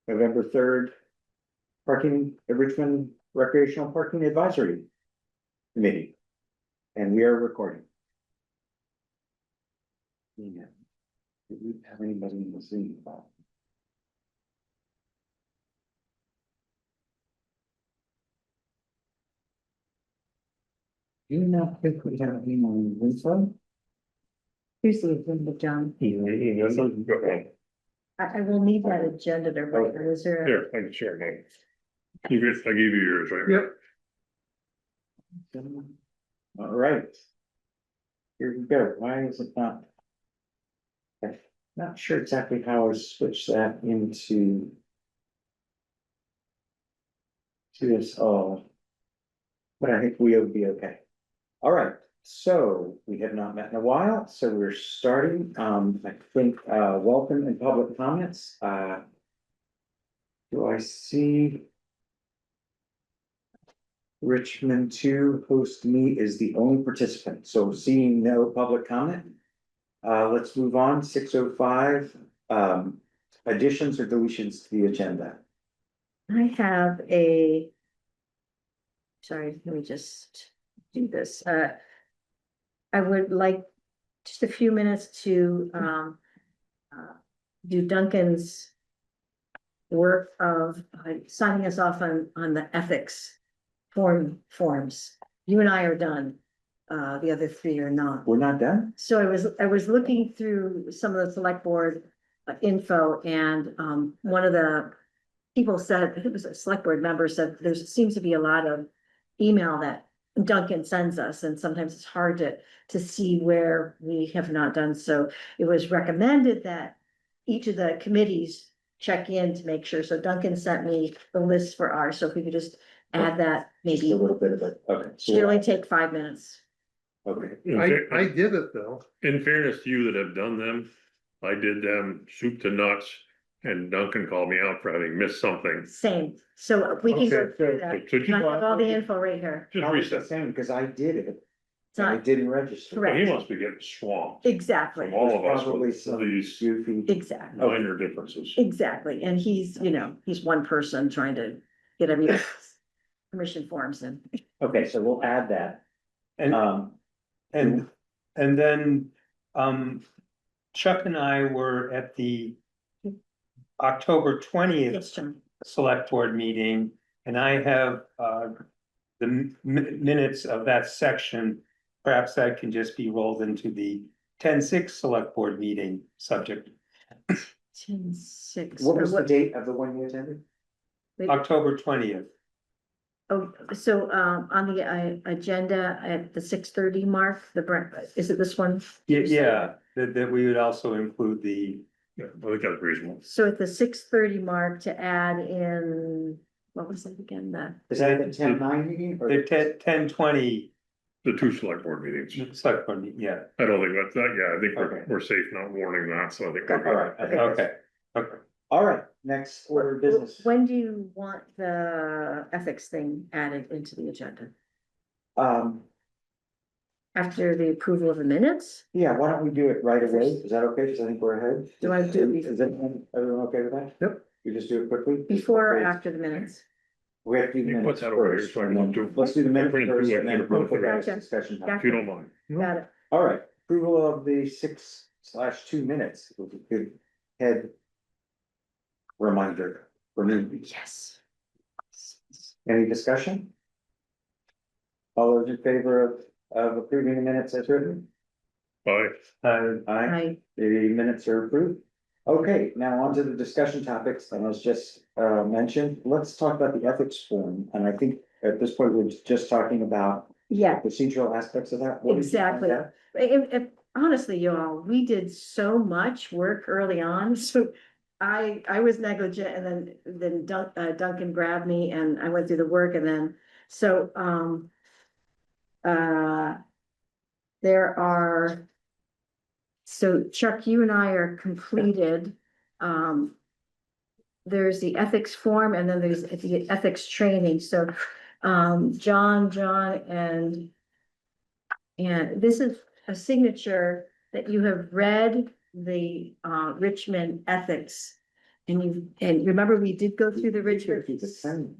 November 3rd, Richmond Recreational Parking Advisory Committee. And we are recording. Yeah. Do we have anybody in the Zoom call? Do you not think we have anyone in this one? Here's the agenda, John. I will need that agenda to write. Is there? Here, I can share mine. I gave you yours, right? Yep. All right. Here we go. Why is it not? I'm not sure exactly how I switch that into this all, but I think we'll be okay. All right. So we have not met in a while, so we're starting. I think welcome and public comments. Do I see Richmond 2 host me is the only participant, so seeing no public comment. Let's move on. 6:05. Additions or deletions to the agenda. I have a. Sorry, let me just do this. I would like just a few minutes to do Duncan's work of signing us off on the ethics forms. You and I are done. The other three are not. We're not done? So I was looking through some of the select board info, and one of the people said, I think it was a select board member said, there seems to be a lot of email that Duncan sends us, and sometimes it's hard to see where we have not done. So it was recommended that each of the committees check in to make sure. So Duncan sent me the list for ours. So if we could just add that, Just maybe a little bit of it. Okay. should only take 5 minutes. Okay. I did it though. In fairness to you that have done them, I did them soup to nuts, and Duncan called me out for having missed something. Same. So we can go Okay, through so- that. So And I have all the info right here. just Probably the reset. same, because I did it. It's and I not didn't register. correct. He must be getting swamped Exactly. from all of us Probably with some these goofy. Exactly. minor differences. Exactly. And he's, he's one person trying to get everything permission forms in. Okay, so we'll add that. And, and then, Chuck and I were at the October 20th Yes, John. select board meeting, and I have, the minutes of that section. Perhaps that can just be rolled into the 10-6 select board meeting subject, 10-6. What was the date of the one you attended? October 20th. Oh, so on the agenda at the 6:30 mark, is it this one? Yeah, that we would also include the, Yeah, I think that's reasonable. So at the 6:30 mark to add in, what was it again? Is that the 10-9 meeting? or- the 10-20 The two select board meetings. select board meeting, yeah, I don't think that's that, yeah, I think Okay. we're safe not warning that, so I think we're All good. right. okay. All right, next order of business. When do you want the ethics thing added into the agenda? After the approval of the minutes? Yeah, why don't we do it right away? Is that okay? Because I think we're ahead. Do I do it Is everyone okay with that? Yep. You just do it quickly? Before or Okay. after the minutes? We have to do the You put minutes that over here, first. so I and won't then- do- Let's do the minutes Print it first through, and I then can we'll put it put Gotcha. discussion time. Gotcha. If you don't mind. Got it. All right, approval of the 6/2 minutes. It was a good head reminder for me. Yes. Any discussion? All those in favor of approving the minutes as written? Bye. Aye. I, The minutes are approved. Okay, now on to the discussion topics, and as just mentioned, let's talk about the ethics form, and I think at this point, we're just talking about yeah, procedural aspects of that. What did you find exactly. out? Honestly, y'all, we did so much work early on, so I was negligent, and then Duncan grabbed me and I went through the work, and then, so, there are, so Chuck, you and I are completed, there's the ethics form, and then there's the ethics training, so, John, and this is a signature that you have read the Richmond ethics and remember, we did go through the Richmond. Keep it same.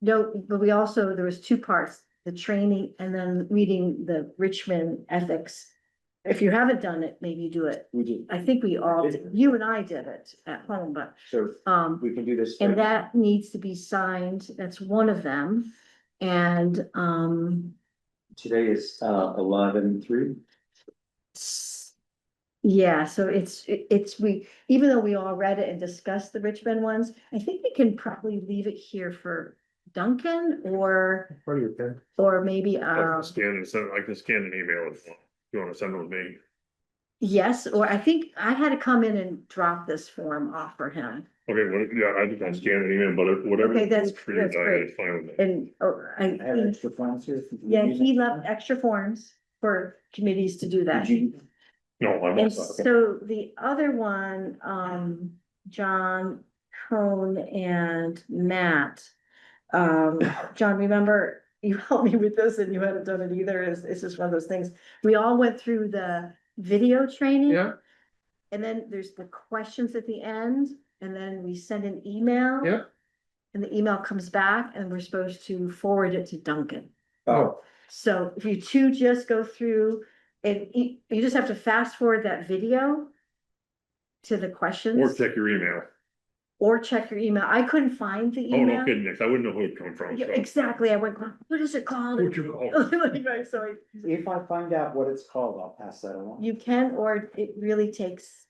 No, but we also, there was two parts, the training and then reading the Richmond ethics. If you haven't done it, maybe do it. We do, I think we all, you and I did it at home, but, so we can do this. and right? that needs to be signed. That's one of them. And, Today is 11/3. yeah, so we, even though we all read it and discussed the Richmond ones, I think we can probably leave it here for Duncan or maybe, I can scan and send, I can scan an email if you wanna send them with me. yes, or I think I had to come in and drop this form off for him. Okay, well, yeah, I think I scan an email, but whatever. Okay, that's treated, great. it's fine with me. And, I have extra forms here. yeah, he left extra forms for committees to do that. Did you? No, I'm And also, so the other one, John, Cone and Matt. John, remember, you helped me with this and you hadn't done it either. It's just one of those things. We all went through the video training. Yeah. And then there's the questions at the end, and then we send an email. Yeah. And the email comes back and we're supposed to forward it to Duncan. Oh, So if you two just go through and you just have to fast forward that video to the questions. or check your email. Or check your email. I couldn't find the Oh, email. no kidding, Nick, I wouldn't know who it come from, Yeah, so. exactly. I went, what is it called? Who'd you- Like, so if I find out what it's called, I'll pass that along. you can, or it really takes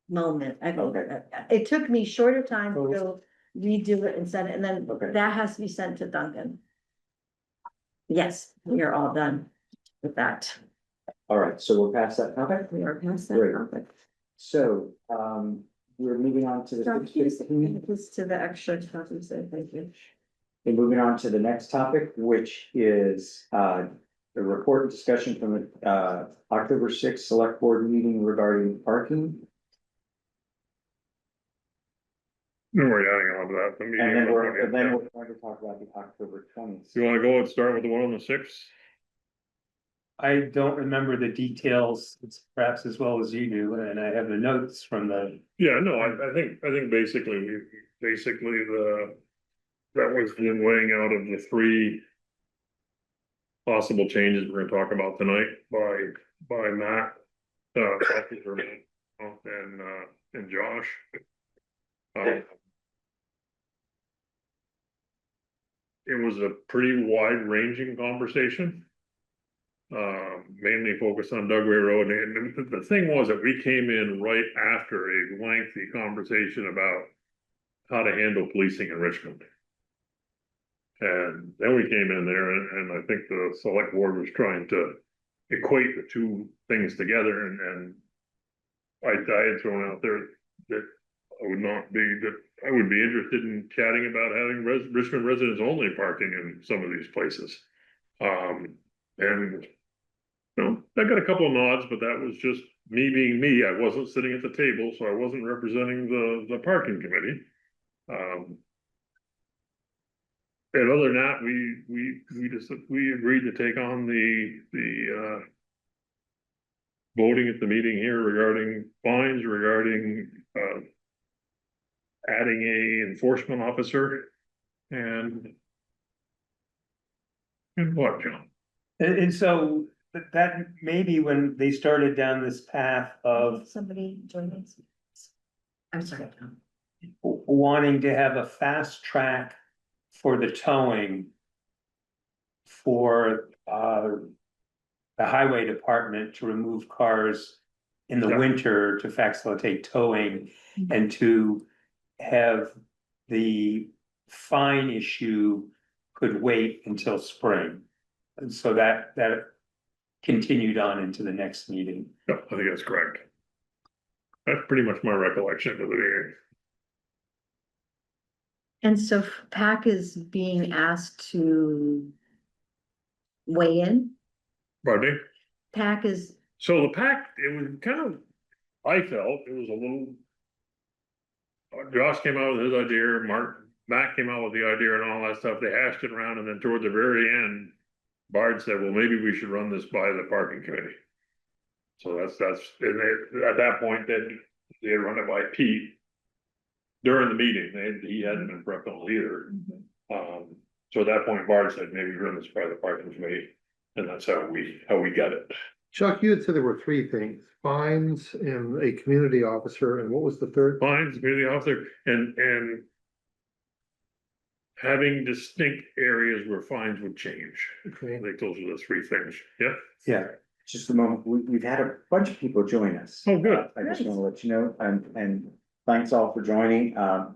moment. I mean, Okay. it took me shorter time to go redo it and send it, and then Okay. that has to be sent to Duncan. Yes, we are all done with that. All right, so we're past that topic. We are past that Great. topic. So, we're moving on to the John, 6:15. here's to the extra copies, so thank you. And moving on to the next topic, which is the report and discussion from the October 6th select board meeting regarding parking. No, we're adding on to that. And then we're going to talk about the October 20th. You wanna go and start with the one on the sixth? I don't remember the details, it's perhaps as well as you do, and I have the notes from the. Yeah, no, I think basically, that was the weighing out of the three possible changes we're gonna talk about tonight by Matt, and Josh. It was a pretty wide ranging conversation. Mainly focused on Dugway Road, and the thing was that we came in right after a lengthy conversation about how to handle policing in Richmond. And then we came in there and I think the select board was trying to equate the two things together and I had thrown out there that I would be interested in chatting about having Richmond residents only parking in some of these places. And you know, I got a couple of nods, but that was just me being me. I wasn't sitting at the table, so I wasn't representing the parking committee. And other than that, we agreed to take on the voting at the meeting here regarding fines, regarding adding a enforcement officer and what, John? And so that maybe when they started down this path of Somebody join us. I'm sorry, Tom. wanting to have a fast track for the towing for the highway department to remove cars in the Yeah. winter to facilitate towing and to have the fine issue could wait until spring. And so that continued on into the next meeting. Yeah, I think that's correct. That's pretty much my recollection of the meeting. And so PAC is being asked to weigh in. Pardon me? PAC is, So the pack, it was kind of, I felt it was a little. Josh came out with his idea, Matt came out with the idea and all that stuff, they hashed it around, and then toward the very end. Bard said, well, maybe we should run this by the parking committee. So that's, and at that point, then they run it by Pete. during the meeting, he hadn't been prepped on either. So at that point, Bart said, maybe run this by the parking committee, and that's how we got it. Chuck, you had said there were three things, fines and a community officer, and what was the third? Fines, community officer, and having distinct areas where fines would change. I Okay, think those are the three things, yeah? Yeah, Just a moment, we've had a bunch of people join us. Oh, good. I just Nice. want to let you know, and thanks all for joining.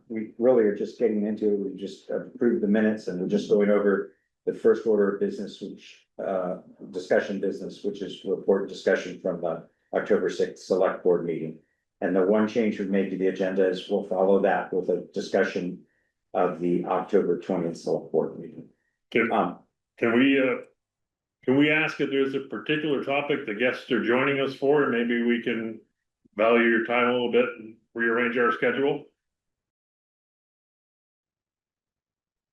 We really are just getting into it. We just approved the minutes and we're just going over the first order of business, which, discussion business, which is report discussion from the October sixth select board meeting. And the one change we've made to the agenda is we'll follow that with a discussion of the October 20th select board meeting. Can we ask if there's a particular topic the guests are joining us for, and maybe we can value your time a little bit and rearrange our schedule?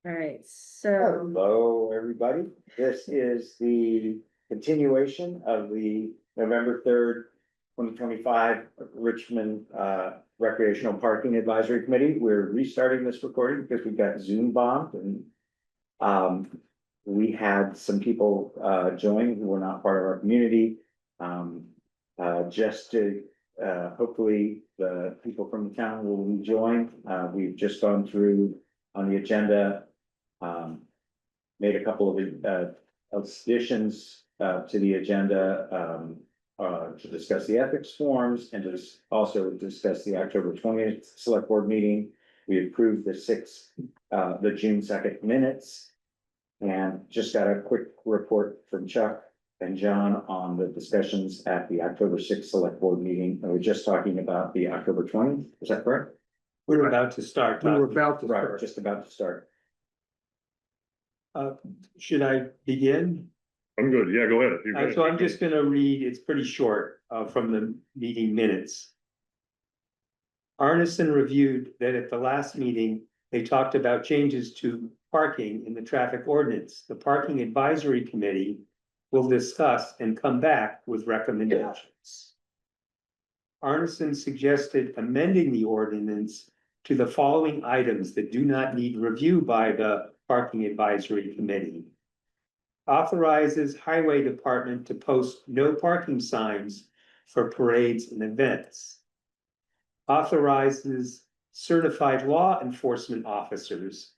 All right, so, Hello, everybody. This is the continuation of the November 3rd, 2025 Richmond Recreational Parking Advisory Committee. We're restarting this recording because we got Zoom bombed and we had some people join who were not part of our community. Just to hopefully the people from the town will rejoin. We've just gone through on the agenda, made a couple of additions to the agenda to discuss the ethics forms and to also discuss the October 20th select board meeting. We approved the June 2nd minutes. And just got a quick report from Chuck and John on the discussions at the October 6th select board meeting. And we're just talking about the October 20th, is that correct? we're about to start. we were about to Right, start. just about to start. Should I begin? I'm good, yeah, go ahead. So I'm just gonna read, it's pretty short, from the meeting minutes. Arneson reviewed that at the last meeting, they talked about changes to parking in the traffic ordinance. The Parking Advisory Committee will discuss and come back with recommendations. Arneson suggested amending the ordinance to the following items that do not need review by the Parking Advisory Committee. Authorizes Highway Department to post no parking signs for parades and events. Authorizes certified law enforcement officers,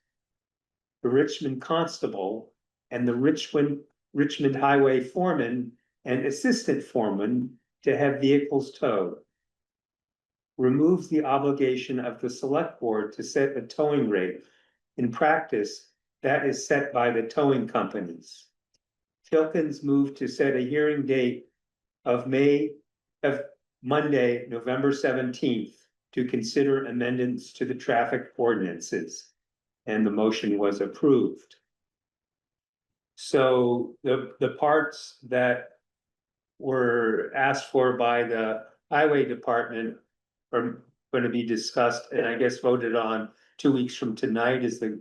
the Richmond Constable, and the Richmond Highway Foreman and Assistant Foreman to have vehicles towed. Removes the obligation of the Select Board to set a towing rate. In practice, that is set by the towing companies. Tilkins moved to set a hearing date of Monday, November 17th, to consider amendments to the traffic ordinances, and the motion was approved. So the parts that were asked for by the Highway Department are going to be discussed and I guess voted on 2 weeks from tonight is the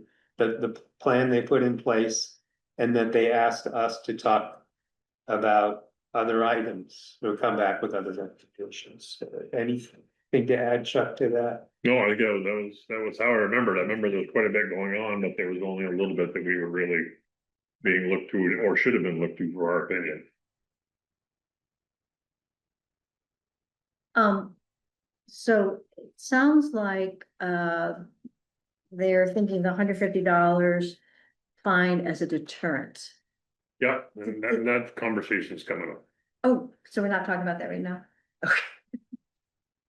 plan they put in place, and that they asked us to talk about other items or come back with other recommendations. Anything to add, Chuck, to that? No, I think that was how I remembered. I remember there was quite a bit going on, but there was only a little bit that we were really being looked to or should have been looked to for our opinion. so it sounds like, they're thinking the $150 fine as a deterrent. Yeah, and that conversation's coming up, Oh, so we're not talking about that right now?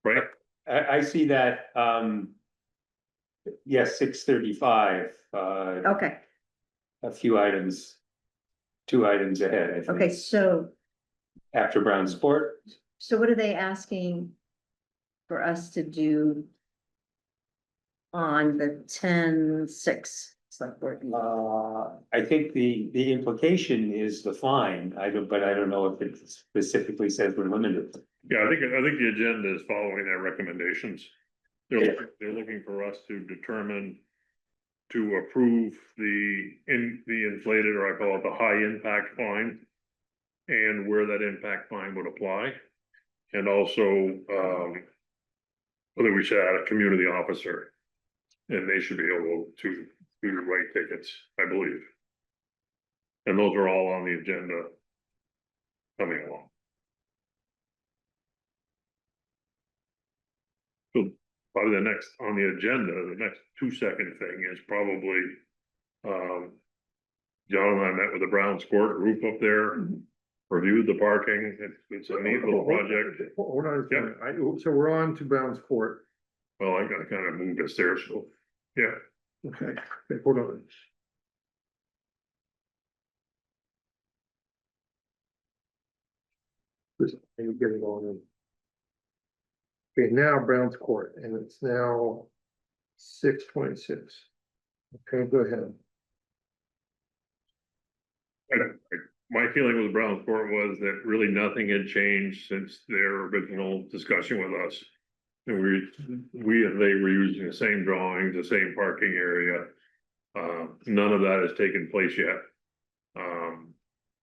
right? I see that, yes, 6:35, Okay, a few items, 2 items ahead, I think. okay, so After Brown Sport, what are they asking for us to do on the 10-6 select board? I think the implication is the fine, but I don't know if it specifically says we're limited. Yeah, I think the agenda is following their recommendations. They're looking for us to determine to approve the inflated, or I call it the high impact fine, and where that impact fine would apply. And also, whether we should add a community officer And they should be able to write tickets, I believe. And those are all on the agenda coming along. So probably the next on the agenda, the next 2-second thing is probably, John and I met with the Browns Court group up there, reviewed the parking. It's a neat little project. Hold on, a Yep. second. So we're on to Brown's Court. Well, I kind of moved us there, so, yeah. Okay, hold on. Just let me get it on in. Okay, now Brown's Court, and it's now 6:26. Okay, go ahead. My feeling with Brown's Court was that really nothing had changed since their original discussion with us. And they were using the same drawings, the same parking area. None of that has taken place yet.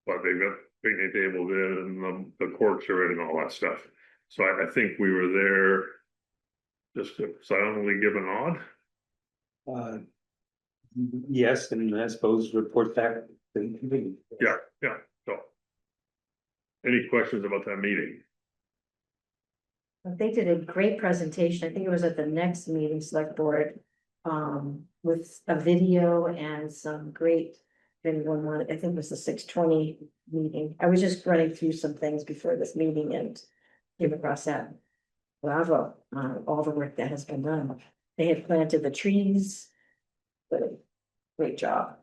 But they've got picnic tables in and the courts are in and all that stuff. So I think we were there just to silently give a nod. Yes, and I suppose report back. Yeah, so. Any questions about that meeting? They did a great presentation. I think it was at the next meeting, select board. With a video and some great, if anyone wanted, I think it was the 6:20 meeting. I was just running through some things before this meeting and came across that. Bravo, on all the work that has been done. They had planted the trees. But great job.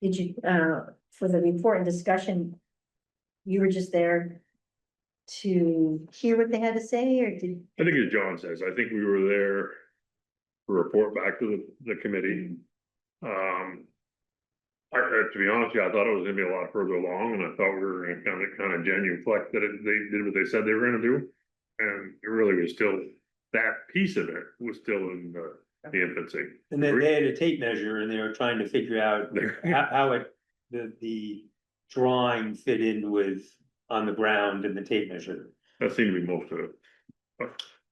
Did you, for the report and discussion, you were just there to hear what they had to say, or did? I think as John says, I think we were there to report back to the committee. To be honest with you, I thought it was gonna be a lot further along, and I thought we were gonna kind of genuflect that they did what they said they were gonna do. And it really was still, that piece of it was still in the infancy. And then they had a tape measure and they were trying to figure out how it, the drawing fit in with on the ground and the tape measure. That seemed to be most of it.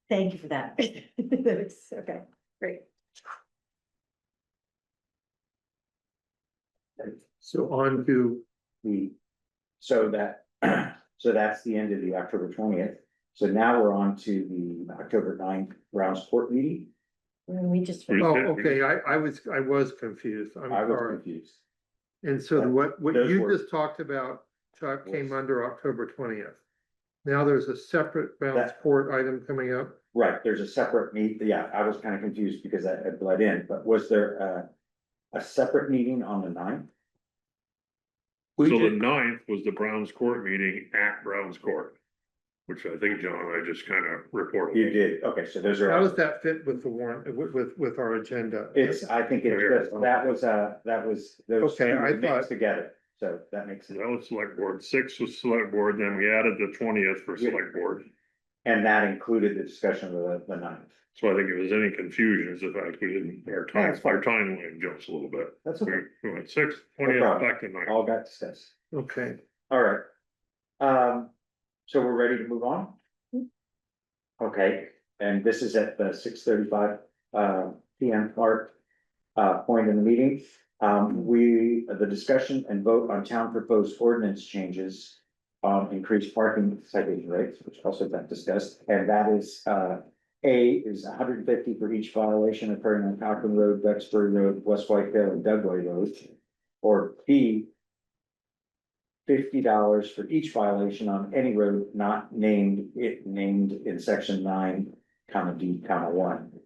Thank you for that. That's okay, great. So on to, so that's the end of the October 20th. So now we're on to the October 9th Browns Court meeting. And we just. We- oh, okay, I was confused. I'm I was sorry. confused. And so what Those you were- just talked about, Chuck, came Was- under October 20th. Now there's a separate Brown's That- Court item coming up. Right, there's a separate yeah, I was kind of confused because I bled in, but was there a separate meeting on the 9th? We So the did, 9th was the Browns Court meeting at Browns Court, which I think John and I just kind of reported. You did, okay, so those are. How does that fit with the warrant, with our agenda? I think it's just, that was, those two Okay, I were mixed thought- together, so that makes So sense. that was select board, 6 was select board, then we added the 20th for Yeah. select board. And that included the discussion of the 9th. So I think if there's any confusion, is the fact we didn't, our timeline jumps a little bit. That's We okay, went 6, 20th, problem. back to 9. all got discussed. Okay, All right. So we're ready to move on? Okay, and this is at the 6:35 PM point in the meeting. The discussion and vote on town proposed ordinance changes. Increased parking citation rates, which also got discussed, and that is A is 150 for each violation occurring on Cochran Road, Duxbury Road, Wes White Hill, and Dugway Road. Or B, $50 for each violation on any road not named in section 9, D, 1.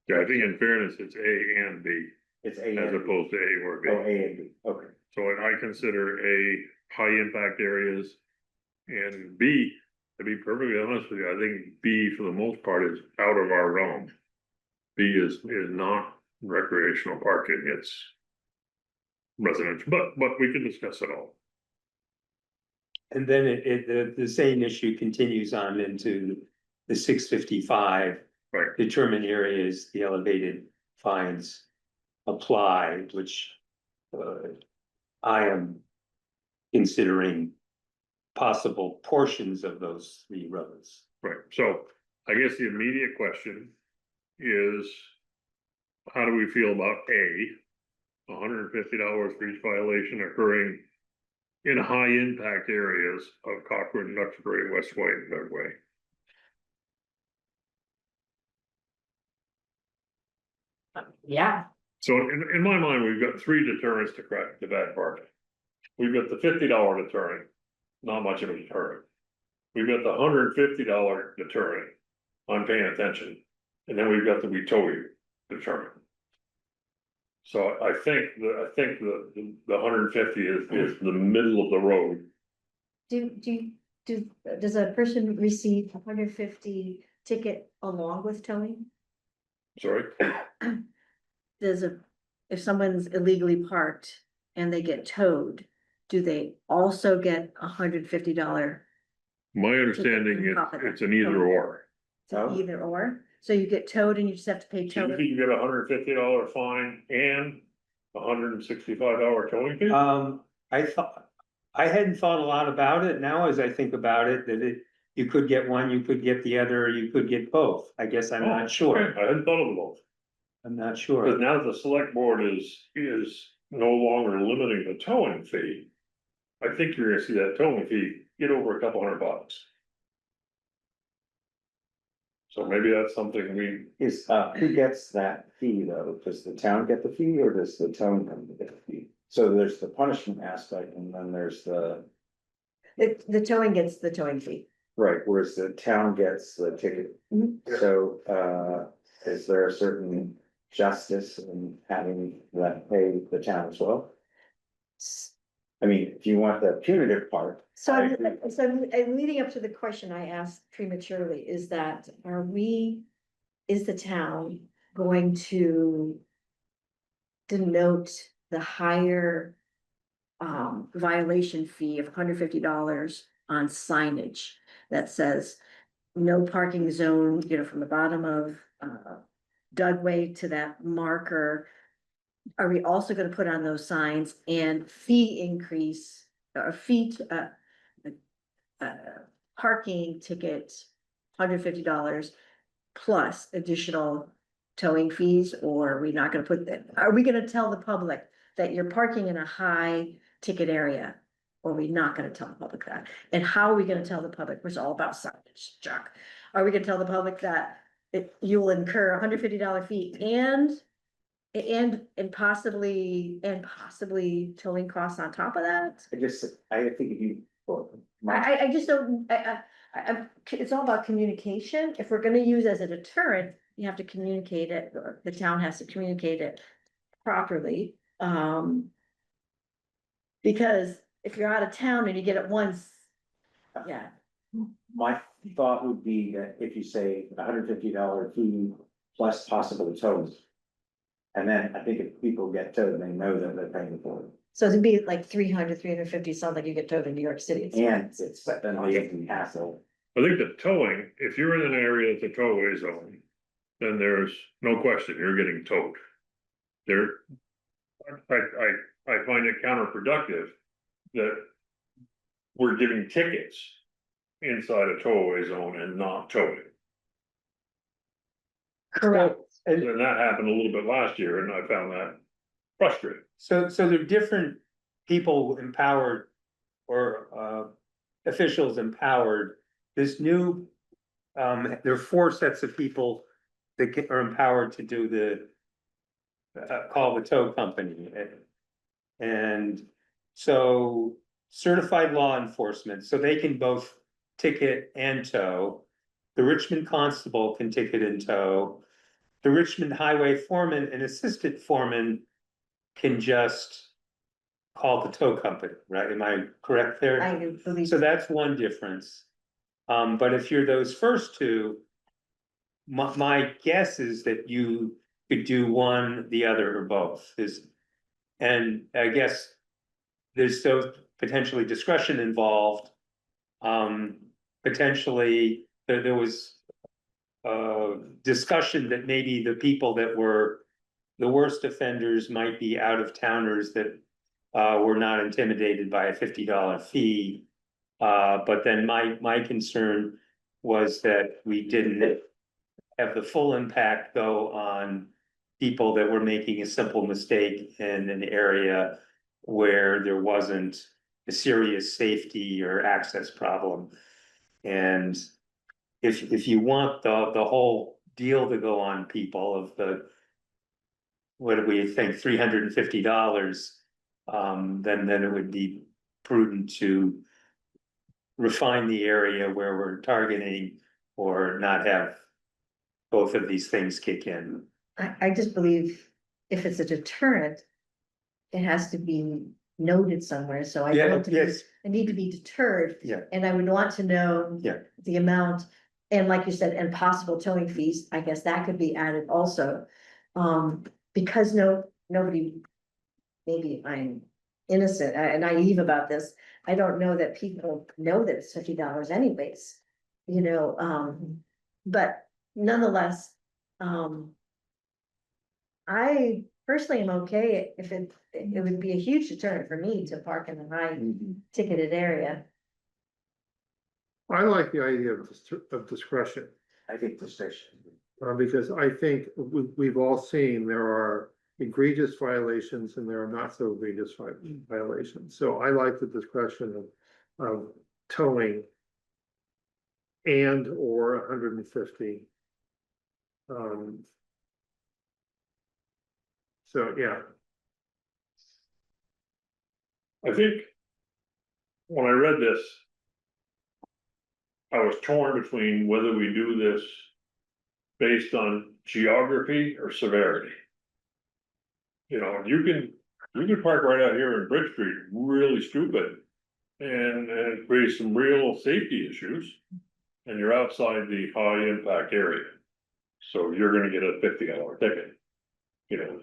Yeah, I think in fairness, it's A and B It's A as and B. opposed to A or B. Oh, A and B, okay. So I consider A high impact areas. And B, to be perfectly honest with you, I think B for the most part is out of our realm. B is not recreational parking, it's residential, but we can discuss it all. and then the same issue continues on into the 6:55. Right. Determine areas the elevated fines apply, which I am considering possible portions of those 3 roads. Right, so I guess the immediate question is, how do we feel about $150 for each violation occurring in high impact areas of Cochran, Duxbury, West White, and Dugway? Yeah. So in my mind, we've got 3 deterrents to correct the bad parking. We've got the $50 deterrent, not much of a deterrent. We've got the $150 deterrent, I'm paying attention, and then we've got the we tow you deterrent. So I think the 150 is the middle of the road. Does a person receive 150 ticket along with towing? Sorry, If someone's illegally parked and they get towed, do they also get $150? my understanding it's an either or. Oh. Either or, so you get towed and you just have to pay So towing? you get a $150 fine and $165 towing fee? I hadn't thought a lot about it. Now, as I think about it, you could get one, you could get the other, you could get both. I guess I'm not sure. Okay, I hadn't thought of both. I'm not But sure. now that the select board is no longer limiting the towing fee. I think you're gonna see that towing fee get over a couple $100. So maybe that's something we, Is, who gets that fee though? Does the town get the fee or does the towing company get the fee? So there's the punishment aspect and then there's the, The towing gets the towing fee. right, whereas the town gets the ticket. Mhm. So, is there a certain justice in having that pay the town as well? I mean, if you want the punitive part. So I I'm, agree. so I'm leading up to the question I asked prematurely, is that, is the town going to denote the higher violation fee of $150 on signage that says no parking zone, from the bottom of Dugway to that marker? Are we also gonna put on those signs and fee increase, or parking tickets, $150 plus additional towing fees? Or are we not gonna put that, are we gonna tell the public that you're parking in a high ticket area? Or are we not gonna tell the public that? And how are we gonna tell the public? It's all about signage, Chuck. Are we gonna tell the public that you will incur a $150 fee and possibly towing costs on top of that? I think if you. well, my- I just don't, it's all about communication. If we're gonna use as a deterrent, you have to communicate it, or the town has to communicate it properly. Because if you're out of town and you get it once, yeah, My thought would be that if you say $150 fee plus possible towing. And then I think if people get towed, they know that they're paying for it. so it'd be like 300, 350, sounds like you get towed in New York City. And it's then the hassle. I think the towing, if you're in an area that's a towaway zone, then there's no question you're getting towed. I find it counterproductive that we're giving tickets inside a towaway zone and not towing. Correct. And that happened a little bit last year and I found that frustrating. So there are different people empowered or officials empowered. This new, there are 4 sets of people that are empowered to do call the tow company. And so certified law enforcement, so they can both ticket and tow. The Richmond constable can ticket and tow. The Richmond highway foreman and assistant foreman can just call the tow company, right? Am I correct there? I believe. So that's one difference. But if you're those first 2, my guess is that you could do one, the other, or both and I guess there's so potentially discretion involved. Potentially, there was discussion that maybe the people that were the worst offenders might be out of towners that were not intimidated by a $50 fee. But then my concern was that we didn't have the full impact though on people that were making a simple mistake in an area where there wasn't a serious safety or access problem. And if you want the whole deal to go on people of the, what do we think, $350, then it would be prudent to refine the area where we're targeting or not have both of these things kick in. I just believe if it's a deterrent, it has to be noted somewhere, so I Yeah, want to be, yes. I need to be deterred. Yeah. And I would want to know. Yeah. The amount, and like you said, and possible towing fees, I guess that could be added also. Because nobody, maybe I'm innocent and naive about this, I don't know that people know that it's $50 anyways. You know, but nonetheless, I personally am okay if it would be a huge deterrent for me to park in a high ticketed area. I like the idea of discretion, I think the station. because I think we've all seen there are egregious violations and there are not so egregious violations. So I like the discretion of towing and or 150. So, yeah, I think when I read this, I was torn between whether we do this based on geography or severity. You know, you can park right out here in Bridge Street, really stupid, and create some real safety issues. And you're outside the high impact area, so you're gonna get a $50 ticket. You know,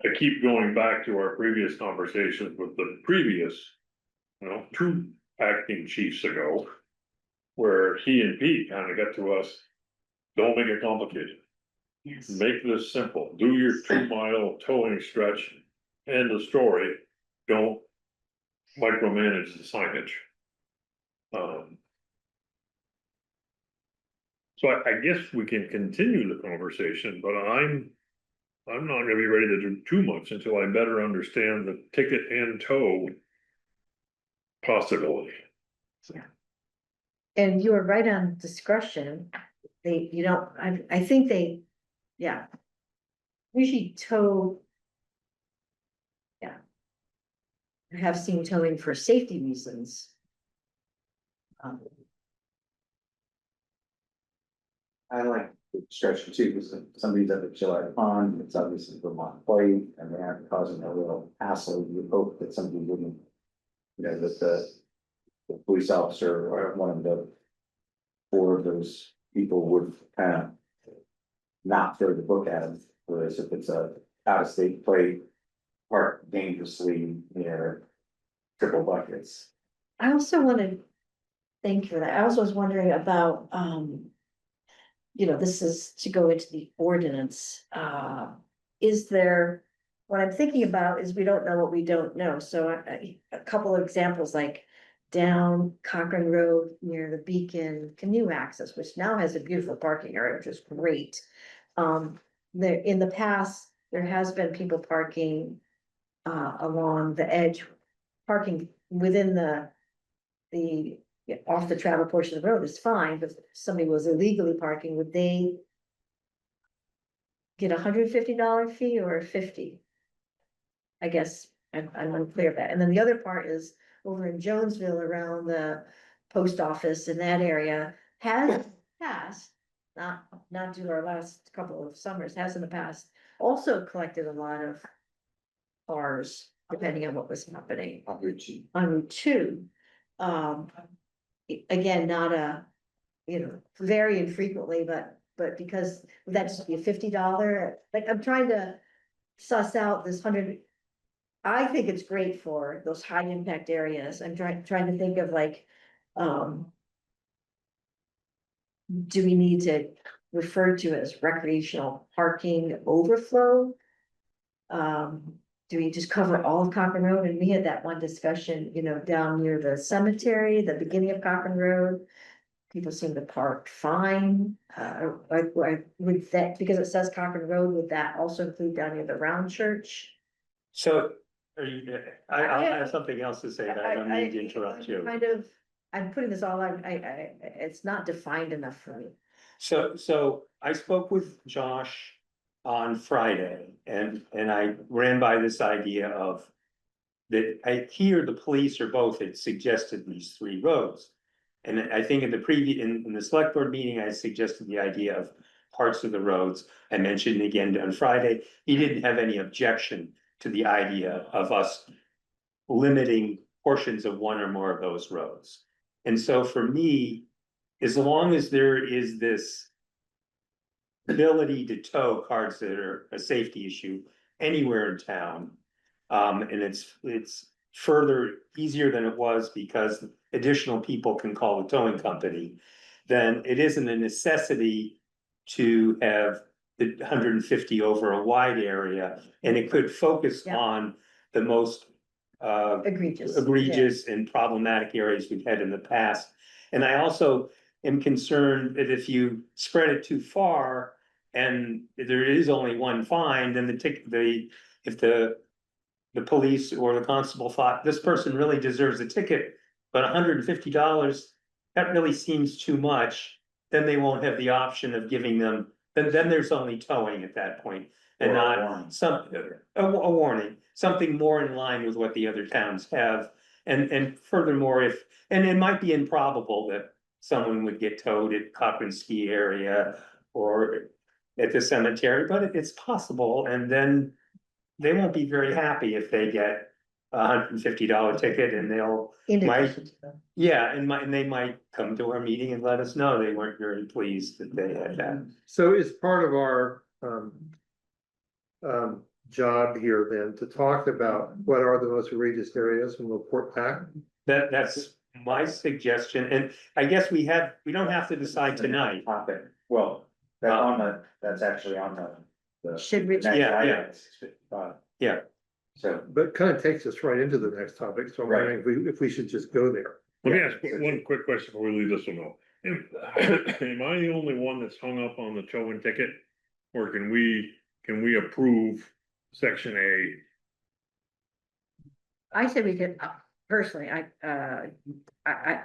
I keep going back to our previous conversations with the previous, you know, 2 acting chiefs ago. Where he and Pete kind of got to us, don't make it complicated. Make this simple, do your 2-mile towing stretch, end of story, don't micromanage the signage. So I guess we can continue the conversation, but I'm not gonna be ready to do too much until I better understand the ticket and tow possibility. And you are right on discretion. I think they, yeah. Usually tow. Yeah. I have seen towing for safety reasons. I like the discretion too, because if somebody's at the Gillette Pond, it's obviously Vermont plate, and they aren't causing a real hassle. You hope that somebody wouldn't, you know, that the police officer or one of the 4 of those people would kind of not throw the book at them, whereas if it's a out-of-state plate, parked dangerously near triple buckets. I also wanted, thank you for that. I also was wondering about, you know, this is to go into the ordinance. Is there, what I'm thinking about is we don't know what we don't know. So a couple of examples like down Cochran Road near the Beacon Canoe Access, which now has a beautiful parking area, which is great. There, in the past, there has been people parking along the edge, parking within the off the travel portion of the road is fine, but if somebody was illegally parking, would they get $150 fee or 50? I guess I'm unclear of that. And then the other part is over in Jonesville around the post office in that area has, not due to our last couple of summers, has in the past also collected a lot of cars, depending on what was happening on Route 2. Again, not a, you know, very infrequently, but because would that just be a $50, like I'm trying to suss out this 100. I think it's great for those high impact areas. I'm trying to think of like, do we need to refer to it as recreational parking overflow? do we just cover all of Cochran Road? And we had that one discussion, you know, down near the cemetery, the beginning of Cochran Road. People seem to park fine, with that, because it says Cochran Road, would that also include down near the round church? So, are you, I'll have something else to say, but I don't mean to interrupt you. Kind of, I'm putting this all out, it's not defined enough for me. So I spoke with Josh on Friday and I ran by this idea of. That I hear the police or both had suggested these 3 roads. And I think in the in the select board meeting, I suggested the idea of parts of the roads. I mentioned again on Friday, he didn't have any objection to the idea of us limiting portions of one or more of those roads. And so for me, as long as there is this ability to tow cars that are a safety issue anywhere in town, and it's further easier than it was because additional people can call the towing company, then it isn't a necessity to have the 150 over a wide area, and it could focus Yeah. on the most egregious and problematic areas we've had in the past. And I also am concerned that if you spread it too far and there is only one fine, then if the police or the constable thought this person really deserves a ticket, but $150, that really seems too much, then they won't have the option of giving them, then there's only towing at that point. And Or a not warning. a warning, something more in line with what the other towns have. And furthermore, and it might be improbable that someone would get towed at Cochran Ski area or at the cemetery, but it's possible, and then they won't be very happy if they get $150 ticket and they'll, yeah, and they might come to our meeting and let us know they weren't very pleased that they had that. So it's part of our, job here then to talk about what are the most egregious areas and report back. That's my suggestion, and I guess we don't have to decide tonight. Topic, well, that's actually on the. Should we- next Yeah, item, 655. Yeah. So, But kind of takes us right into the next topic, so I'm Right. wondering if we should just go there. Let me Yeah. ask one quick question before we leave this one off. Am I the only one that's hung up on the towing ticket? Or can we approve section A? I said we could, personally,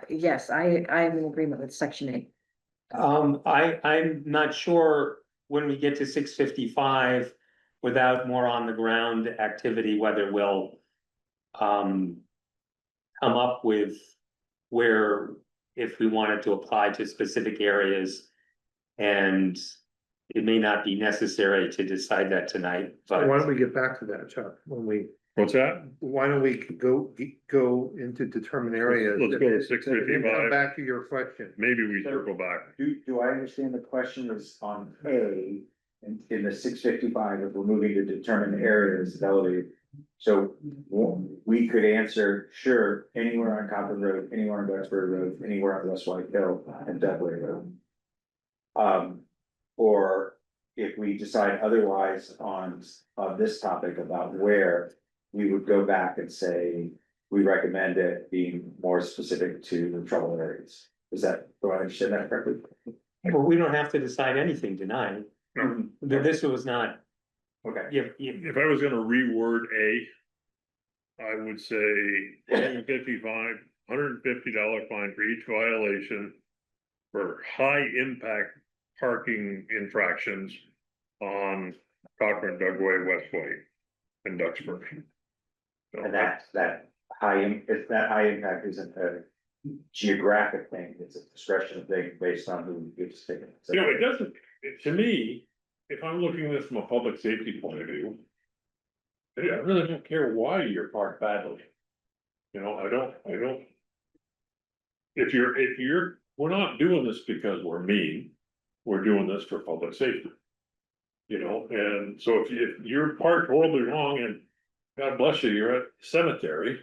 yes, I am in agreement with section 8. I'm not sure when we get to 655, without more on the ground activity, whether we'll come up with where, if we wanted to apply to specific areas. And it may not be necessary to decide that tonight, So why but don't we get back to that, Chuck, What's that? why don't we go into determined areas? Let's go to Then 655. come back to your question. Maybe we circle back. do I understand the question is on A, in the 655, if we're moving to determine areas elevated? So we could answer, sure, anywhere on Cochran Road, anywhere on Duxbury Road, anywhere on Wes White Hill and Dugway Road. Or if we decide otherwise on this topic about where, we would go back and say, we recommend it being more specific to the trouble areas. Do I understand that correctly? well, we don't have to decide anything tonight. No. This was not, Okay, If I was gonna reword A, I would say $150 fine for each violation for high impact parking infractions on Cochran, Dugway, West White, and Duxbury. So and that high impact isn't a geographic thing, it's a discretion thing based on who gives tickets. You know, it doesn't, to me, if I'm looking at this from a public safety point of view. I really don't care why you're parked badly. You know, I don't. If we're not doing this because we're mean, we're doing this for public safety. You know, and so if you're parked horribly wrong and God bless you, you're at cemetery.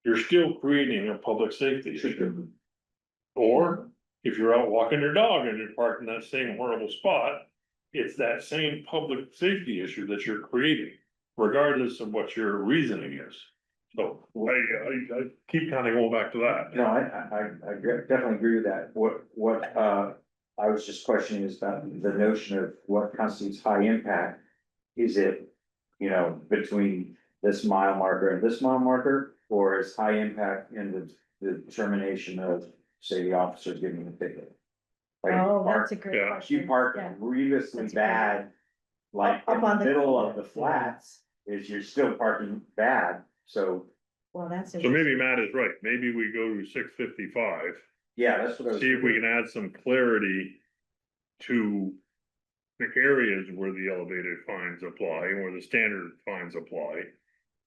You're still creating a public safety issue. Or if you're out walking your dog and you're parked in that same horrible spot, it's that same public safety issue that you're creating. regardless of what your reasoning is. So I keep kind of going back to that. No, I definitely agree with that. What, I was just questioning is about the notion of what constitutes high impact. Is it, you know, between this mile marker and this mile marker, or is high impact in the determination of, say, the officer's giving a ticket? Like, Oh, that's a park- great yeah, question. you park Yeah. grievously That's a great- bad, like Up in the on the- middle of the flats, is you're still parking bad, so, Well, that's. So maybe Matt is right. Maybe we go to 655. yeah, that's what I was. See if we can add some clarity to the areas where the elevated fines apply, where the standard fines apply.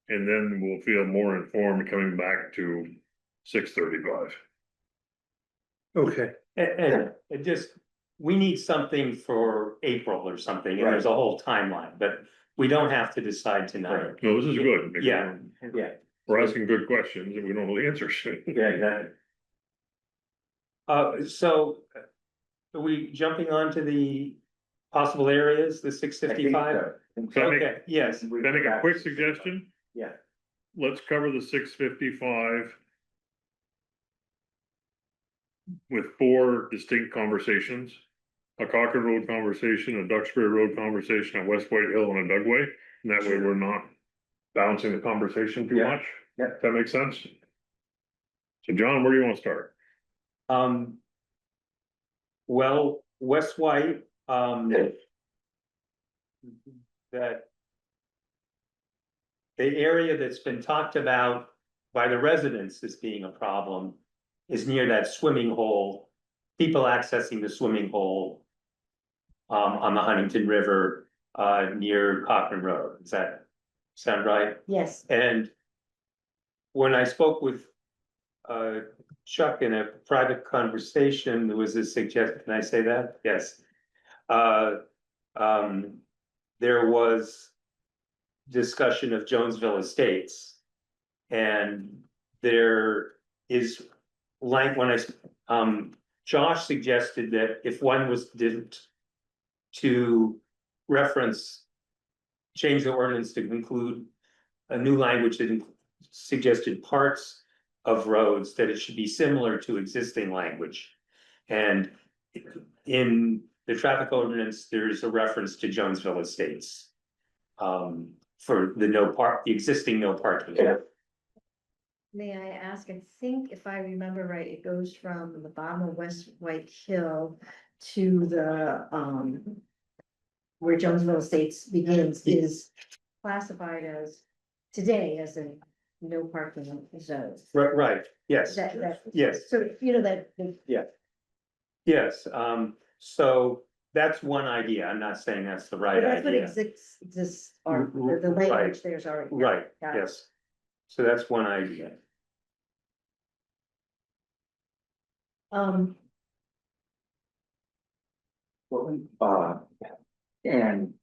And then we'll feel more informed coming back to 635. Okay, And it just, we need something for April or something, and there's a whole timeline, but we don't have to decide tonight. No, this is good. because Yeah. Yeah, We're asking good questions and we don't know the answers. yeah, exactly. So are we jumping on to the possible areas, the six I think 55? so. I think Can I so. make- Okay, yes, Can I make a quick suggestion? Yeah, Let's cover the 655. With 4 distinct conversations. A Cochran Road conversation, a Duxbury Road conversation, a Wes White Hill and a Dugway, and that way we're not bouncing the conversation too Yeah. much. Yeah. That makes sense? So John, where do you wanna start? well, Wes White, that the area that's been talked about by the residents as being a problem is near that swimming hole, people accessing the swimming hole on the Huntington River, near Cochran Road. Does that sound right? Yes, And when I spoke with Chuck in a private conversation, there was a suggestion, can I say that? Yes. There was discussion of Jonesville Estates. And there is when Josh suggested that if one didn't to reference, change the ordinance to include a new language that suggested parts of roads, that it should be similar to existing language. And in the traffic ordinance, there's a reference to Jonesville Estates. For the existing no parking. may I ask, I think if I remember right, it goes from the bottom of West White Hill to the, where Jonesville Estates begins, is classified as today as a no parking zone. Right, yes, That, yes, so, you know, that, yes, so that's one idea, I'm not saying that's the right but that's what idea. exists, or the Right. language there's already. Right, Got it. yes, so that's one idea. Um, and.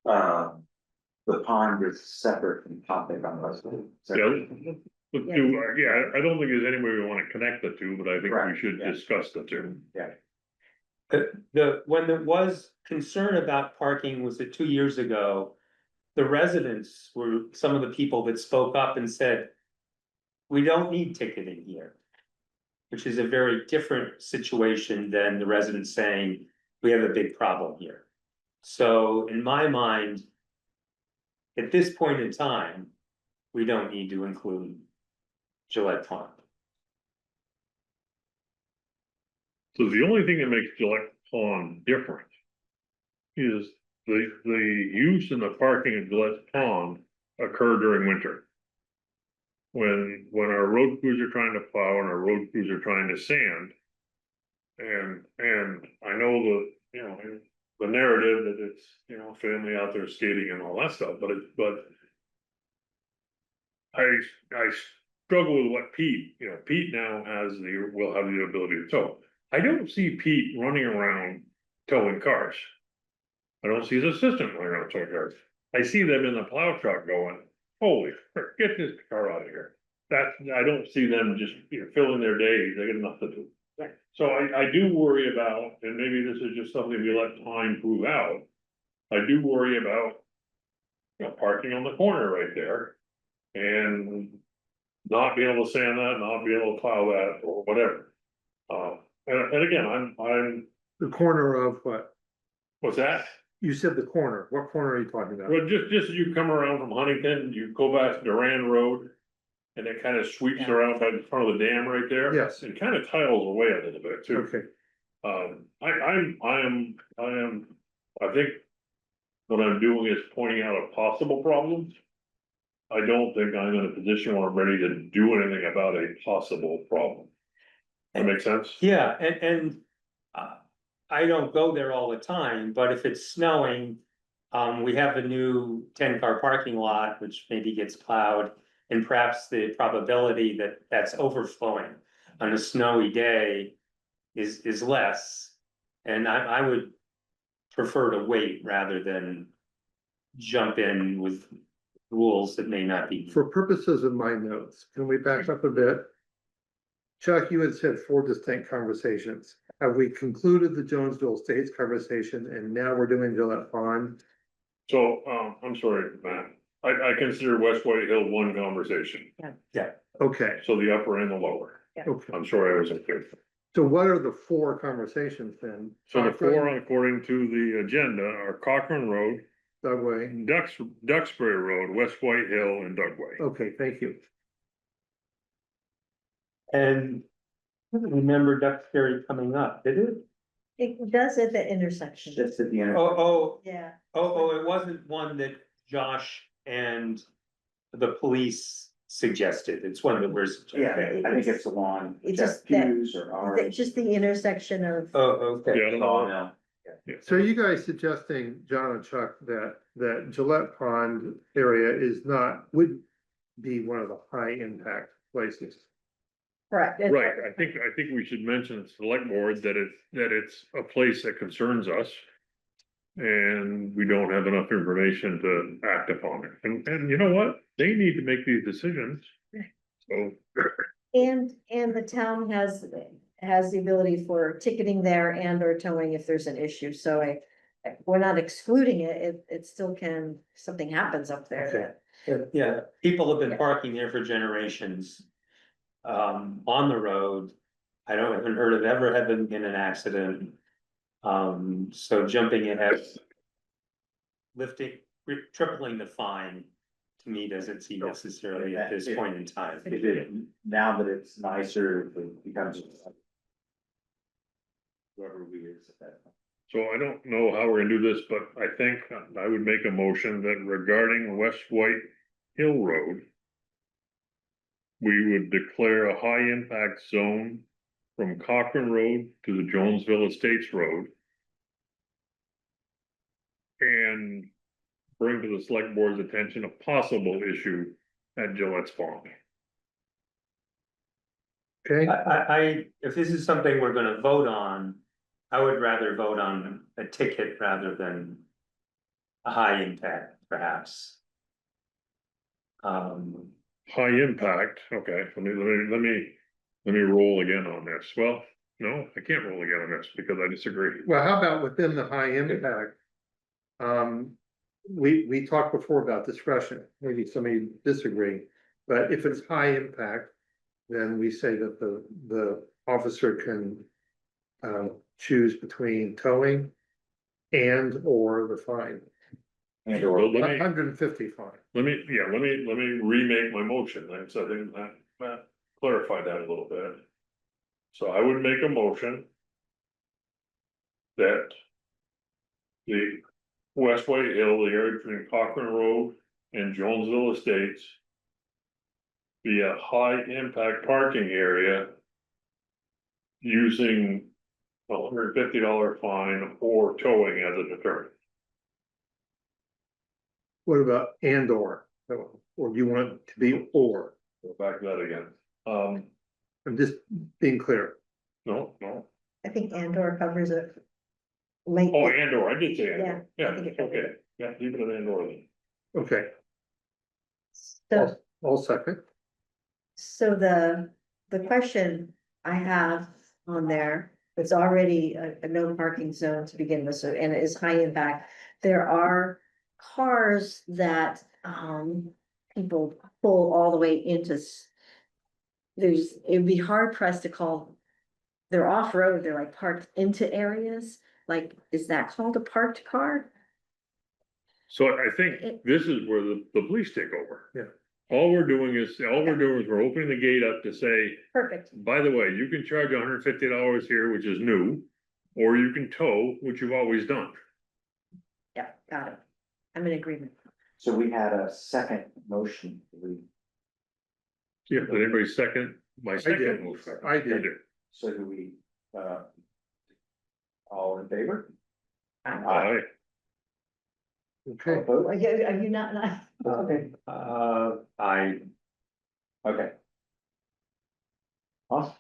The pond is separate from topic on this. Yeah. Yeah, I don't think there's any way we wanna connect the two, but I think we Correct, should yeah. discuss the two. When there was concern about parking, was it 2 years ago? The residents were some of the people that spoke up and said, we don't need ticketing here. Which is a very different situation than the residents saying, we have a big problem here. So in my mind, at this point in time, we don't need to include Gillette Pond. So the only thing that makes Gillette Pond different. Is the use and the parking of Gillette Pond occur during winter. When our road crews are trying to plow and our road crews are trying to sand. And I know the narrative that it's, family out there skating and all that stuff, but I struggle with what Pete now will have the ability to tow. I don't see Pete running around towing cars. I don't see his assistant running around towing cars. I see them in the plow truck going, holy, frick, get this car out of here. I don't see them just, filling their days, they got enough to do. So I do worry about, and maybe this is just something we let time prove out. I do worry about parking on the corner right there. And not being able to sand that, not being able to plow that or whatever. And again, I'm, The corner of what? what's that? You said the corner. What corner are you talking about? Well, just as you come around from Huntington, you go past Duran Road. And it kind of sweeps Yeah. around by the front of the dam right there. Yes. And kind of tiles away a little bit too. Okay, I think. What I'm doing is pointing out a possible problem. I don't think I'm in a position where I'm ready to do anything about a possible problem. That make sense? Yeah, I don't go there all the time, but if it's snowing, we have a new 10-car parking lot, which maybe gets plowed. And perhaps the probability that that's overflowing on a snowy day is less. And I would prefer to wait rather than jump in with rules that may not be. for purposes of my notes, can we back up a bit? Chuck, you had said 4 distinct conversations. Have we concluded the Jonesville Estates conversation and now we're doing Gillette Pond? So, I'm sorry, Matt. I consider West White Hill one conversation, Okay, so the upper and the lower. okay. I'm sorry I wasn't clear. So what are the 4 conversations then? So the Cochran, 4, according to the agenda, are Cochran Road, Dugway. Duxbury Road, West White Hill, and Dugway. Okay, thank you. And I don't remember Duxbury coming up, did it? It does at the intersection. Just at the end. Yeah. It wasn't one that Josh and the police suggested. It's one that was. Yeah, I think it's along It's Jeff just that- Hughes or ours. Just the intersection of, Oh, okay. Yeah, I don't know. So are you guys suggesting, John and Chuck, that Gillette Pond area would be one of the high impact places? correct. Right, I think we should mention to select board that it's a place that concerns us. And we don't have enough information to act upon it, and you know what, they need to make these decisions. So, And the town has the ability for ticketing there and or towing if there's an issue, so we're not excluding it, it still can, if something happens up there. Yeah, people have been parking there for generations. On the road. Haven't heard of ever having been an accident. So jumping ahead. Tripling the fine, to me, doesn't seem necessary at this point in time. Now that it's nicer, it becomes. Whoever we is at that point. so I don't know how we're gonna do this, but I think I would make a motion that regarding West White Hill Road. We would declare a high impact zone from Cochran Road to the Jonesville Estates Road. And bring to the select board's attention a possible issue at Gillette's Pond. Okay, If this is something we're gonna vote on, I would rather vote on a ticket rather than a high impact, perhaps. High impact, okay, let me roll again on this. Well, no, I can't roll again on this because I disagree. well, how about within the high impact? We talked before about discretion, maybe somebody disagree, but if it's high impact. Then we say that the officer can choose between towing and or the fine. And So or, let me, 150 fine. let me remake my motion, then, so I think that clarify that a little bit. So I would make a motion. That. The West White Hill, the area between Cochran Road and Jonesville Estates. Be a high impact parking area. Using $150 fine or towing as a deterrent. What about and or do you want it to be or? Go back to that again. I'm just being clear. No, I think and or covers it. Late. oh, and or, I did say and Yeah, or, yeah, I think it covered okay, yeah, leave it at and or then. Okay, So, I'll second. so the question I have on there, it's already a no parking zone to begin with, so, and it is high impact. There are cars that, people pull all the way into. It'd be hard pressed to call, they're off-road, they're like parked into areas, like, is that called a parked car? So I think this is where the police take over. Yeah. All we're doing is we're opening the gate up to say, Perfect, by the way, you can charge $150 here, which is new. Or you can tow, which you've always done. yeah, got it, I'm in agreement. So we had a second motion. Yeah, did anybody second my did. second motion? I did. So do we, all in favor? Aye. Okay, Are you not? Okay, okay. Awesome.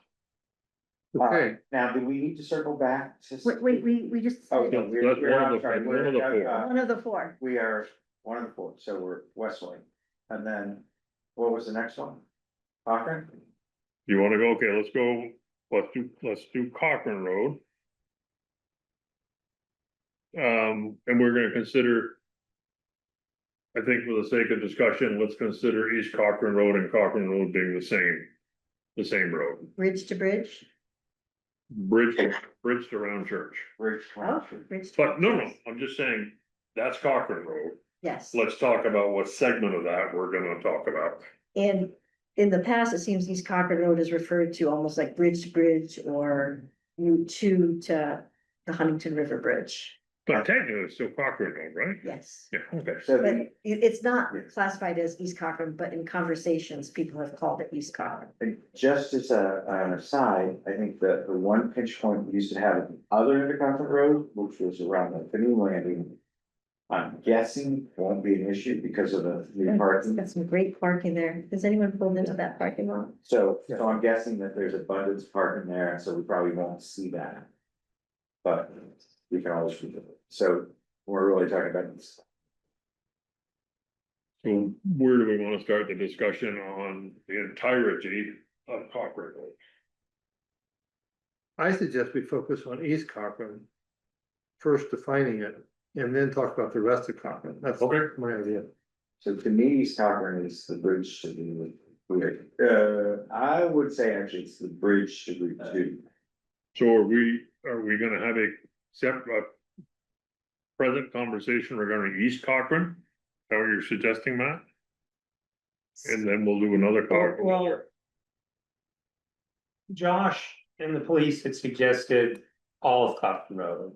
okay. Now, do we need to circle back? Wait, we just. Oh, said no, it. That's we're, one of I'm the- sorry, one of the we're, four. One of the four. we are one of the four, so we're Wes White. And then, what was the next one? Cochran? You wanna go, okay, let's do Cochran Road. And we're gonna consider. I think for the sake of discussion, let's consider East Cochran Road and Cochran Road being the same road. Bridge to bridge? Bridge to Round Church. Bridge. Oh, bridge to. But no, I'm just saying, that's Cochran Road. Yes, Let's talk about what segment of that we're gonna talk about. and in the past, it seems East Cochran Road is referred to almost like bridge to bridge or Route 2 to the Huntington River Bridge. But technically, it's still Cochran Road, right? Yes. Yeah, okay. So But the, it's not classified as East Cochran, but in conversations, people have called it East Cochran. and just as an aside, I think the one pinch point we used to have at the other end of Cochran Road, which was around the canoe landing. I'm guessing won't be an issue because of the new It's parking. got some great parking there. Has anyone pulled into that parking lot? So I'm guessing that there's abundance parking there, and so we probably won't see that. But we can always read it. So we're really talking about this. So where do we wanna start the discussion on the entirety of Cochran Road? I suggest we focus on East Cochran. First defining it, and then talk about the rest of Cochran. That's Okay. my idea. So to me, East Cochran is the bridge to the weird. I would say actually it's the bridge to Route 2. So are we gonna have a separate present conversation regarding East Cochran? Is that what you're suggesting, Matt? And then we'll do another Cochran. Well, Josh and the police had suggested all of Cochran Road.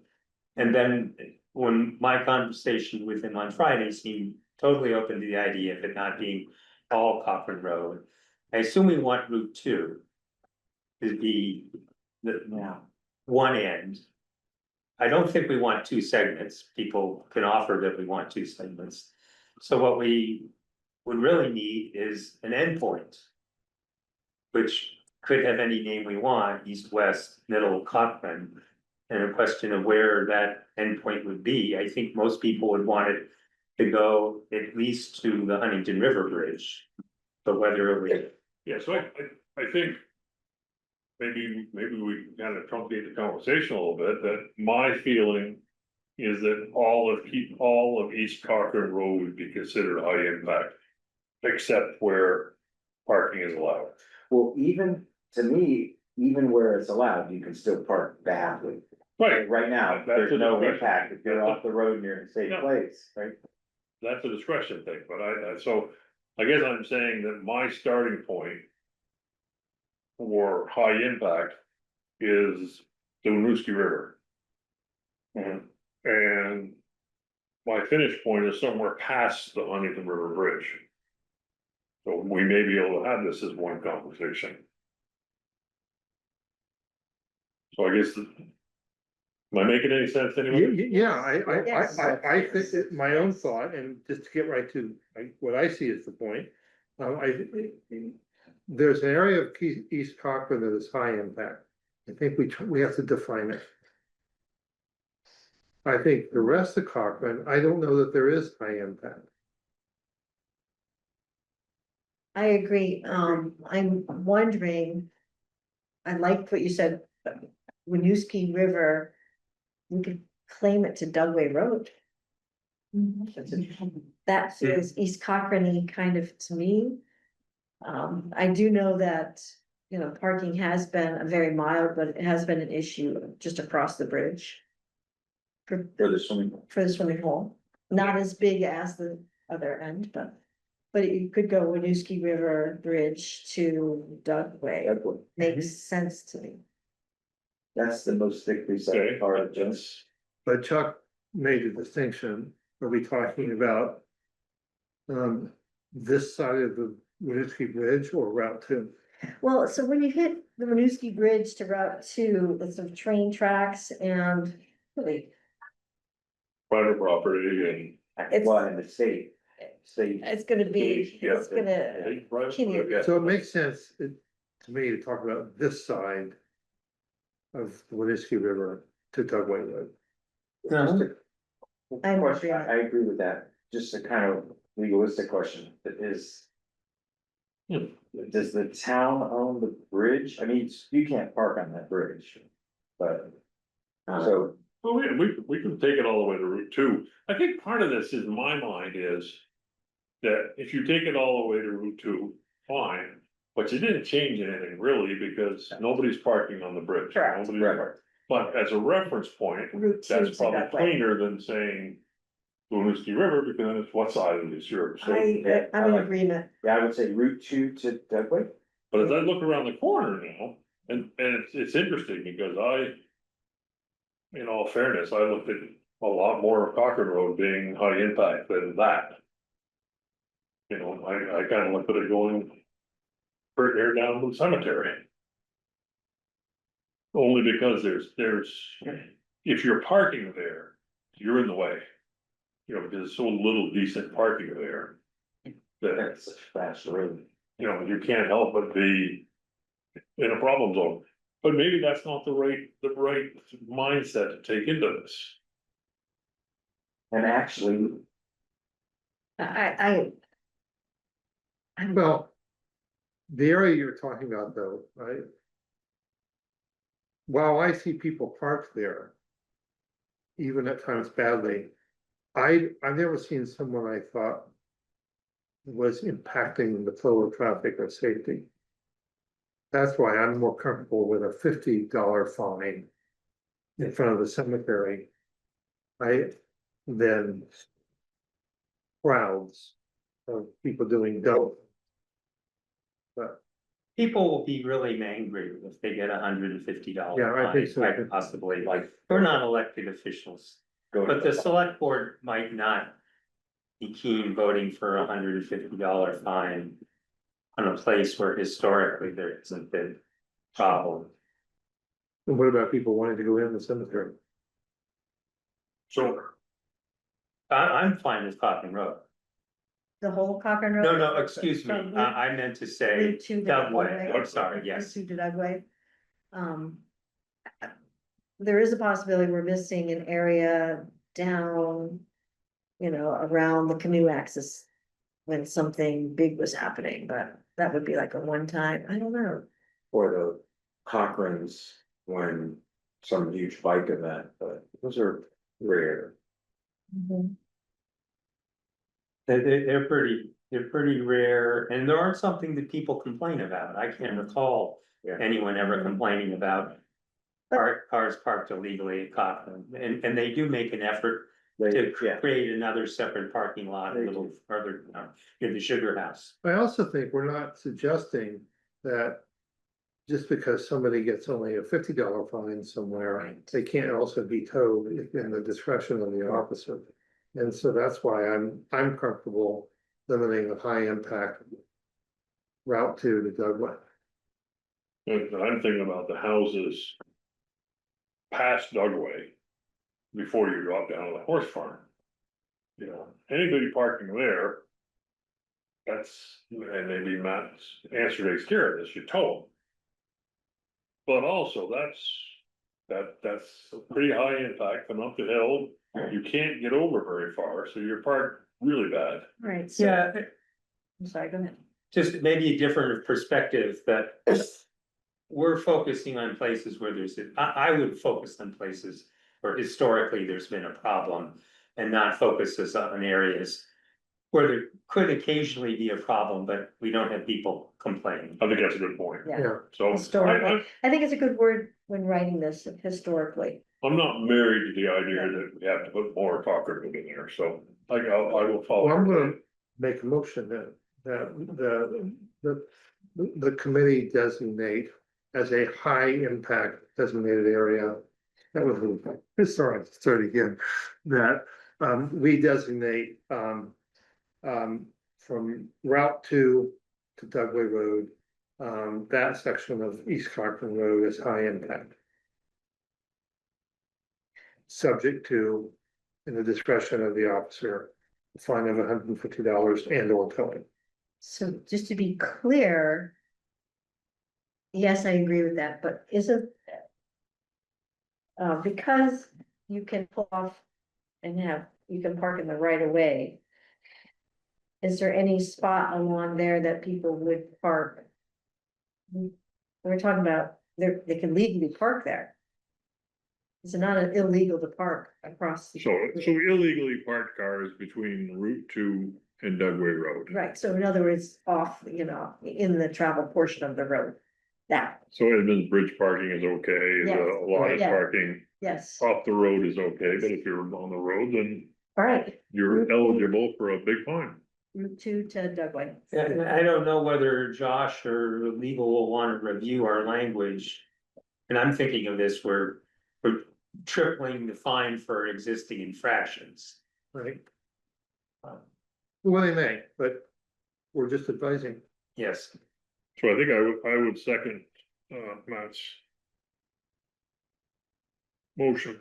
And then when my conversation with him on Friday seemed totally open to the idea of it not being all Cochran Road. I assume we want Route 2 to be the Yeah. one end. I don't think we want two segments. People can offer that we want two segments. So what we would really need is an endpoint. Which could have any name we want, east, west, middle, Cochran. And a question of where that endpoint would be, I think most people would want it to go at least to the Huntington River Bridge. But whether it would, Yeah, so I think. Maybe we kind of truncate the conversation a little bit, that my feeling. Is that all of East Cochran Road would be considered high impact. Except where parking is allowed. Well, even to me, even where it's allowed, you can still park badly. Right now, That's there's a no discretion. impact if you're off the road and you're in a safe Yeah. place, right? That's a discretion thing, but so I guess I'm saying that my starting point. For high impact is the Winooski River. And my finish point is somewhere past the Huntington River Bridge. So we may be able to have this as one conversation. So I guess. Am I making any sense to anyone? Yeah, Yes. I think that my own thought, and just to get right to what I see as the point. There's an area of East Cochran that is high impact. I think we have to define it. I think the rest of Cochran, I don't know that there is high impact. I agree, I'm wondering. I liked what you said, Winooski River. We could claim it to Dugway Road. That feels East Cochrane kind of to me. I do know that, you know, parking has been a very mild, but it has been an issue just across the bridge. For For the swimming pool. for the swimming hole, not as big as the other end, but you could go Winooski River Bridge to Dugway, makes sense to me. That's the most thickly Okay, set part of this. that's, But Chuck made a distinction. Are we talking about this side of the Winooski Bridge or Route 2? Well, so when you hit the Winooski Bridge to Route 2, it's some train tracks and really, private property It's- Well, in the state. it's gonna be, Yeah. it's gonna. and. Can you- So it makes sense to me to talk about this side of the Winooski River to Dugway Road. I'm Question, agreeing. I agree with that, just a kind of legalistic question, that is. Does the town own the bridge? I mean, you can't park on that bridge, but. So, Well, we can take it all the way to Route 2. I think part of this in my mind is. That if you take it all the way to Route 2, fine, but you didn't change anything really because nobody's parking on the bridge. Correct. Nobody's Right. parking. But as a reference point, Route 2 that's to probably Dugway. cleaner than saying. Winooski River, because then it's what side of it is yours, so, yeah, I'm I in like- agreement. yeah, I would say Route 2 to Dugway. but as I look around the corner now, and it's interesting because I. In all fairness, I looked at a lot more of Cochran Road being high impact than that. You know, I kind of looked at it going. Pretty near down to the cemetery. Only because there's, if you're parking there, you're in the way. You know, because there's so little decent parking there. That, That's a fast road. you know, you can't help but be. In a problem zone, but maybe that's not the right mindset to take into this. And actually, I. Well, the area you're talking about though, right? While I see people parked there. Even at times badly, I've never seen someone I thought. Was impacting the flow of traffic or safety. That's why I'm more comfortable with a $50 fine. In front of the cemetery. Than. Crowds of people doing dope. But People will be really angry if they get $150. Yeah, I think so. Quite possibly, like, we're not elected officials, go but the to, select board might not. Be keen voting for $150 fine. On a place where historically there hasn't been problem. what about people wanting to go in the cemetery? So, I'm fine with Cochran Road. The whole Cochran Road? No, excuse me, From I meant to say Route 2 to Dugway, Dugway. I'm sorry, yes. Route 2 to Dugway. There is a possibility we're missing an area down. You know, around the canoe axis. When something big was happening, but that would be like a one time, I don't know. or the Cochran's when some huge bike event, but those are rare. They're pretty rare, and there aren't something that people complain about, I can't recall Yeah. anyone ever complaining about. Cars parked illegally at Cochran, and they do make an effort They, to yeah, create another separate parking lot a They little do. further near the sugar house. I also think we're not suggesting that. Just because somebody gets only a $50 fine somewhere, Right. they can't also be towed in the discretion of the officer. And so that's why I'm comfortable limiting a high impact. Route 2 to Dugway. and I'm thinking about the houses. Past Dugway. Before you drop down to the horse farm. You know, anybody parking there. That's, and maybe Matt's answer takes care of this, you tow them. But also, that's a pretty high impact, come up the hill, you can't get over very far, so you're parked really bad. Right, so, Yeah, I'm sorry, go ahead. just maybe a different perspective that. We're focusing on places where I would focus on places where historically there's been a problem. and not focus us on areas where there could occasionally be a problem, but we don't have people complaining. I think that's a good point. Yeah. Yeah, So Historically, I think it's a good word when writing this historically. I'm not married to the idea that we have to put more Cochran Road in there, so I will follow. well, I'm gonna make a motion that the committee designate as a high impact designated area. That was, sorry, start again, that we designate from Route 2 to Dugway Road, that section of East Cochran Road as high impact. Subject to, in the discretion of the officer, a fine of $150 and or towing. So just to be clear. Yes, I agree with that, but isn't. Because you can pull off and you can park in the right of way. Is there any spot along there that people would park? We're talking about, they can legally park there. It's not illegal to park across. So illegally parked cars between Route 2 and Dugway Road. Right, so in other words, off, in the travel portion of the road, that, So Edmonds Bridge parking is okay, Yes. a lot of Yeah. parking yes, off the road is okay, but if you're on the road, then all right, you're eligible for a big fine. Route 2 to Dugway. And I don't know whether Josh or legal will want to review our language. And I'm thinking of this, we're tripling the fine for existing infractions. Right, Um, well, they may, but we're just advising. Yes, So I think I would second, Matt's motion.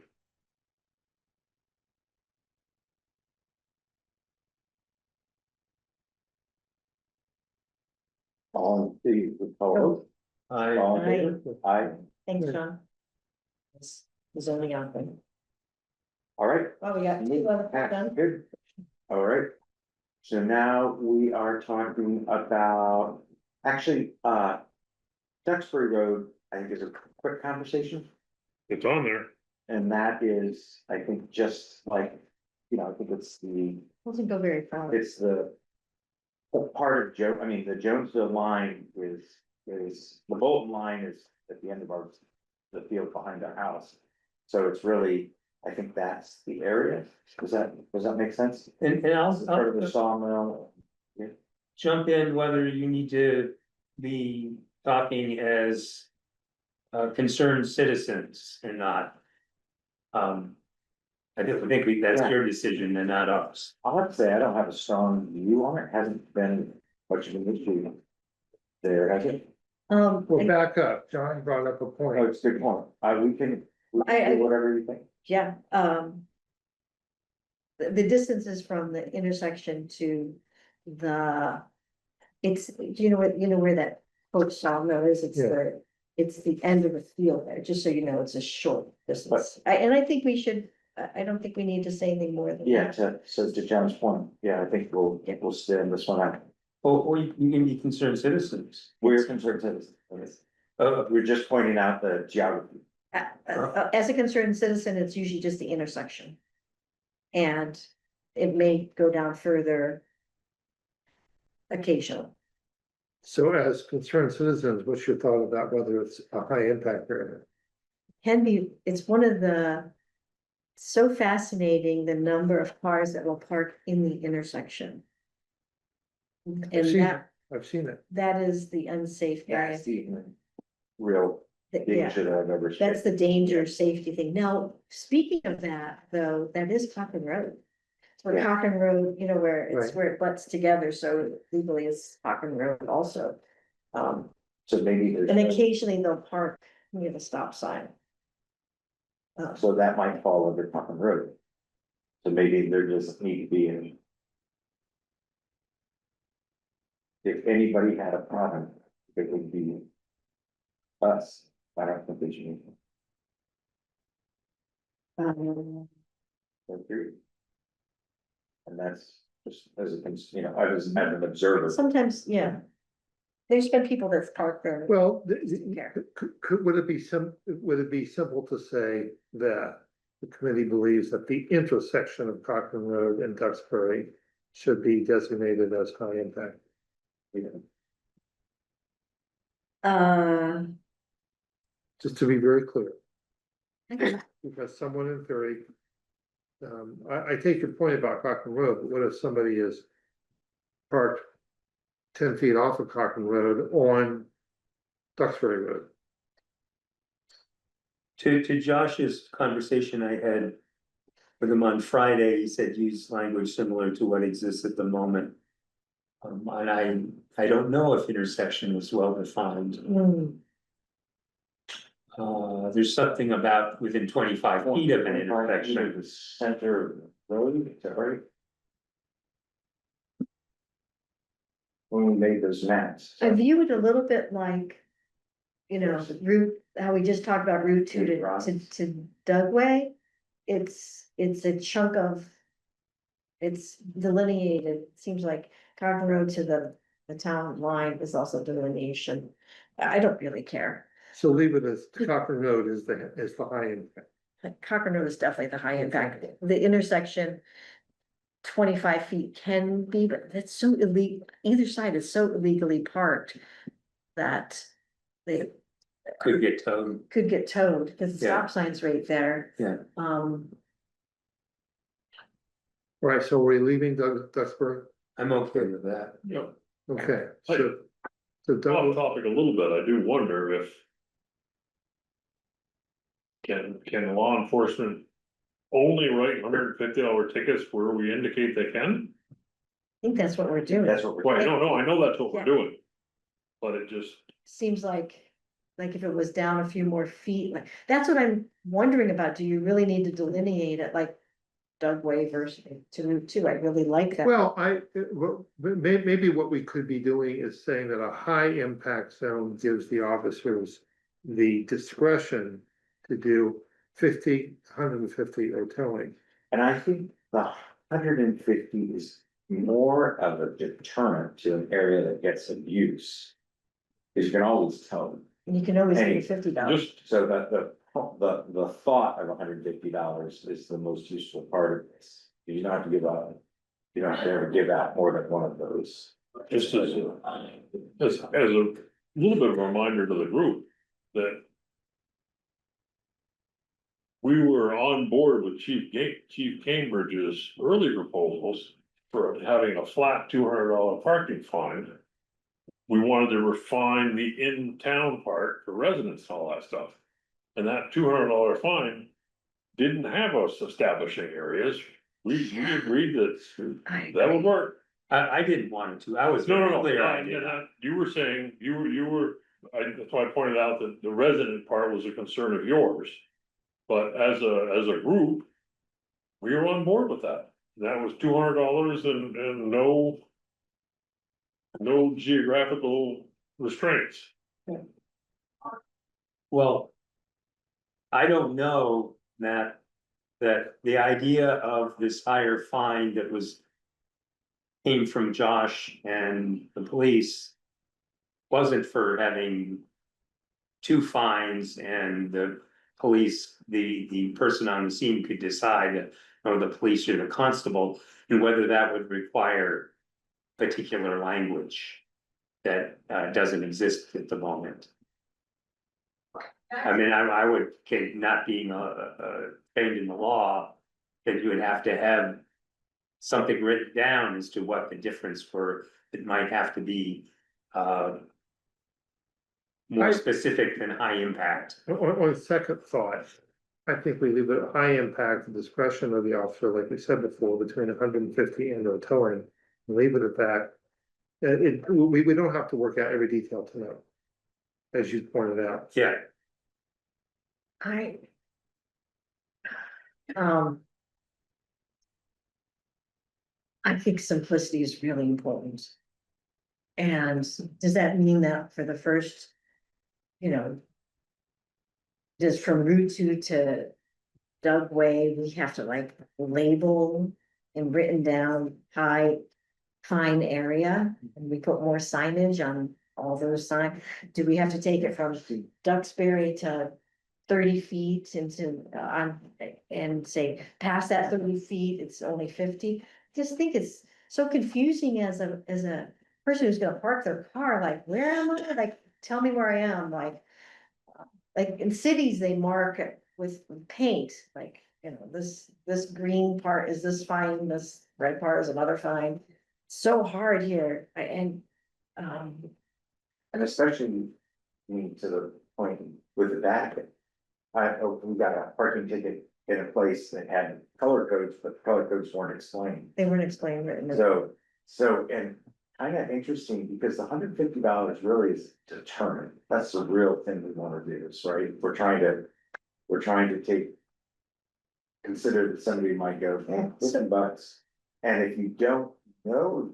All in favor, I, all in favor? Aye, Thanks, John. It's the zoning out thing. all right. Oh, we got two other done. Good. All right. So now we are talking about, actually, Duxbury Road, I think is a quick conversation. It's on there. And that is, I think, just like, I think Doesn't go very far. it's the part of Joe, I mean, the Jonesville line is, the Bolton line is at the end of the field behind our house. So it's really, I think that's the area. Does that make sense? and It's part of the I'll sawmill. jump in whether you need to be talking as concerned citizens and not. I think that's your decision and not ours. I'll have to say, I don't have a strong view on it, hasn't been much of an issue there, has it? Well, back up, John brought up a Oh, point. it's a good point, we can I- do whatever you think. Yeah, the distances from the intersection to the. It's, do you know where that coach sawmill is? It's the end of the field there, just so you know, it's a short distance. And I think we should, I don't think we need to say anything more than Yeah, that. so to John's point, I think we'll stand this one out. Or you can be concerned citizens. We're concerned citizens, Uh, we're just pointing out the geography. As a concerned citizen, it's usually just the intersection. And it may go down further. Occasionally. So as concerned citizens, what's your thought about whether it's a high impact area? It's one of the. So fascinating, the number of cars that will park in the intersection. And I've seen it. that is the unsafe area. That's the real Yeah, danger that I've ever seen. that's the danger safety thing. Now, speaking of that, though, that is Cochran Road. Where Yeah. Cochran Road, where it's Right. where it butts together, so legally it's Cochran Road also. So maybe And there's, occasionally they'll park near the stop sign. so that might fall under Cochran Road. So maybe there doesn't need to be any. If anybody had a problem, it would be us. I don't think they should. Agree. And that's just as as an observer. Sometimes, yeah. There's been people that's parked there. Well, Yeah. would it be simple to say that the committee believes that the intersection of Cochran Road and Duxbury should be designated as high impact. Uh, Just to be very clear, okay. we've got someone in theory. I take your point about Cochran Road, but what if somebody is parked 10 feet off of Cochran Road on Duxbury Road? To Josh's conversation I had with him on Friday, he said use language similar to what exists at the moment. And I don't know if intersection was well defined. Hmm. There's something about within 25 feet of an intersection. The center of the road, is that right? When we made those maps. I view it a little bit like, you know, route, how we just talked about Route 2 to Dugway. It's a chunk of, it's delineated, it seems like Cochran Road to the town line is also delineation. I don't really care. So leave it as Cochran Road is the high impact. Cochran Road is definitely the high impact, the intersection. 25 feet can be, but that's so illegal, either side is so illegally parked. That they Could get towed. could get towed, because the Yeah. stop sign's right there. Yeah. Right, so we're leaving Duxbury? I'm okay with that. Yeah. Okay, Hey. so Off don't, topic a little bit, I do wonder if. Can law enforcement only write $150 tickets where we indicate they can? I think that's what we're doing. That's what we're. Well, no, I know that's what we're Yeah. doing. But it just, Seems like if it was down a few more feet, like, that's what I'm wondering about, do you really need to delineate it like Dugway versus to Route 2? I really like that. well, maybe what we could be doing is saying that a high impact zone gives the officers the discretion to do 50, 150 or towing. And I think the 150 is more of a deterrent to an area that gets abuse. Because you can always tell them, And you can always Hey, get $50. just, so that the thought of $150 is the most useful part of this. You don't have to give out, you don't have to ever give out more than one of those. just as a little bit of a reminder to the group that. We were on board with Chief Cambridge's early proposals for having a flat $200 parking fine. We wanted to refine the in-town part for residents and all that stuff. And that $200 fine didn't have us establishing areas. We agreed that would work. I didn't want it to. I was. No, clear I did. you were saying, that's why I pointed out that the resident part was a concern of yours. But as a group, we were on board with that. That was $200 and no geographical restraints. Well, I don't know that the idea of this higher fine that came from Josh and the police wasn't for having two fines and the police, the person on the scene could decide, or the police or the constable, and whether that would require particular language that doesn't exist at the moment. I mean, I would, not being trained in the law, that you would have to have something written down as to what the difference for, it might have to be more specific than high impact. On second thought, I think we leave it high impact, the discretion of the officer, like we said before, between 150 and a towing, leave it at that. We don't have to work out every detail to know, as you pointed out. Yeah. I think simplicity is really important. And does that mean that for the first, just from Route 2 to Dugway, we have to like label and written down high fine area, and we put more signage on all those signs? Do we have to take it from Duxbury to 30 feet into, and say, past that 30 feet, it's only 50. Just think it's so confusing as a person who's gonna park their car, like, where am I? Like, tell me where I am, like in cities, they mark it with paint, like, this green part, is this fine, this red part is another fine. So hard here, And especially, I mean, to the point with that, we got a parking ticket in a place that had color codes, but the color codes weren't explained. they weren't explained written. So, and kind of interesting, because the $150 really is determined, that's the real thing we wanna do, is right, we're trying to consider that somebody might go, $50, and if you don't know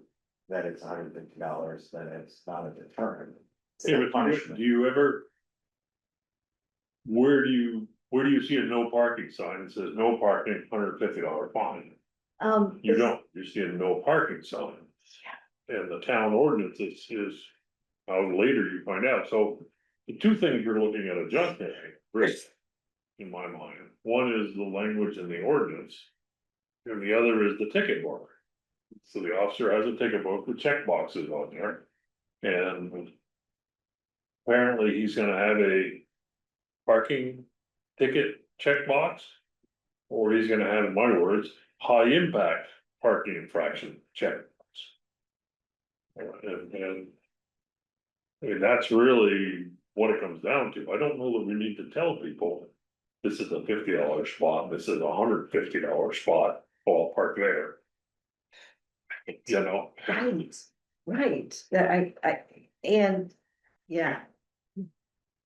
that it's $150, then it's not a deterrent. It's Yeah, a but do punishment. you ever? Where do you see a no parking sign that says no parking, $150 fine? You don't, you see a no parking sign. And the town ordinance is how later you find out, so the two things you're looking at adjusting, Chris, in my mind, one is the language in the ordinance. And the other is the ticket book. So the officer has a ticket book with check boxes on there. And apparently he's gonna have a parking ticket checkbox. Or he's gonna have, in my words, high impact parking infraction checkbox. And I mean, that's really what it comes down to. I don't know that we need to tell people. This is a $50 spot, this is a $150 spot, all park there. You know, Right, that and, yeah.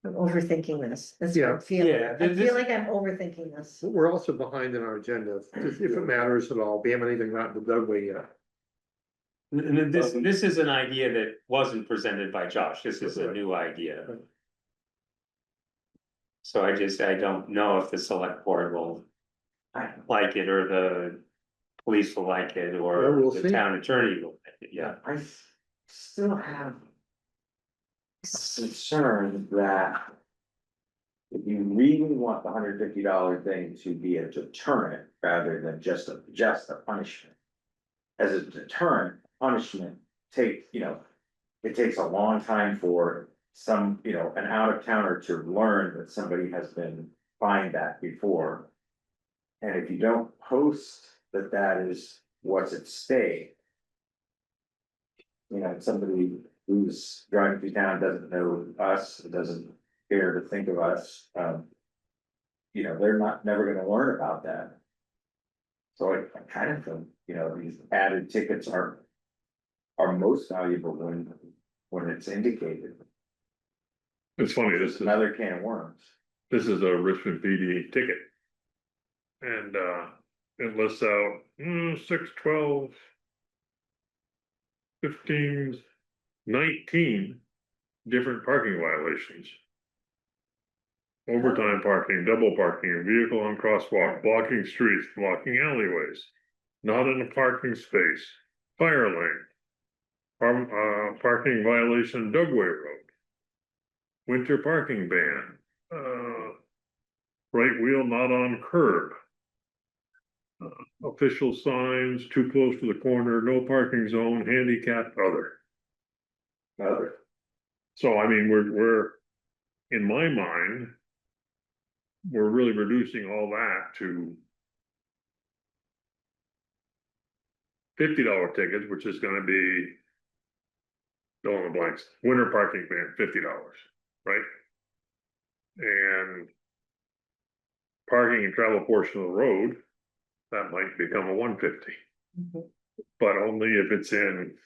I'm overthinking this, that's what Yeah. I'm feeling, Yeah, I this- feel like I'm overthinking this. We're also behind in our agenda, if it matters at all, we haven't even gotten to Dugway yet. And this is an idea that wasn't presented by Josh, this is a new idea. So I don't know if the select board will like it, or the police will like it, Well, or we'll the see. town attorney will like it, yeah. I still have concern that if you really want the $150 thing to be a deterrent rather than just a punishment. As a deterrent, punishment it takes a long time for an out of towner to learn that somebody has been fined that before. And if you don't post that is what's at stake. Somebody who's driving through town doesn't know us, doesn't care to think of us, they're never gonna learn about that. So I kind of think, these added tickets are most valuable when it's indicated. it's funny, It's another can of worms. this is a Richmond PD ticket. And it lists out 6, 12. 15, 19 different parking violations. Overtime parking, double parking, vehicle on crosswalk, blocking streets, blocking alleyways. Not in a parking space, fire lane. Parking violation Dugway Road. Winter parking ban. Right wheel not on curb. Official signs, too close to the corner, no parking zone, handicap, other. So I mean, we're, in my mind. We're really reducing all that to. $50 tickets, which is gonna be. Fill in the blanks, winter parking ban, $50, right? And. Parking and travel portion of the road. That might become a $150. Mhm. But only if it's in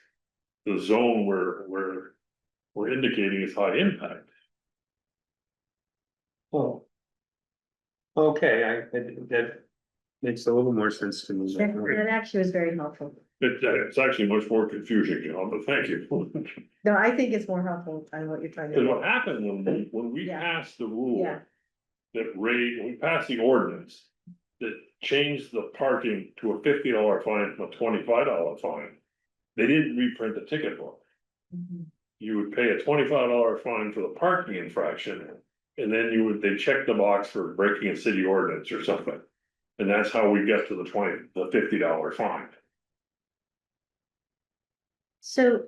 the zone where we're indicating it's high impact. Well. Okay, that makes a little more sense to me. That actually was very helpful. It's actually much more confusing, but thank you. No, I think it's more helpful on what you're trying to Because do. what happened when we Yeah. passed the rule. Yeah. We passed the ordinance. That changed the parking to a $50 fine from a $25 fine. They didn't reprint the ticket book. Mhm. You would pay a $25 fine for the parking infraction. And then they check the box for breaking a city ordinance or something. And that's how we get to the $50 fine. So.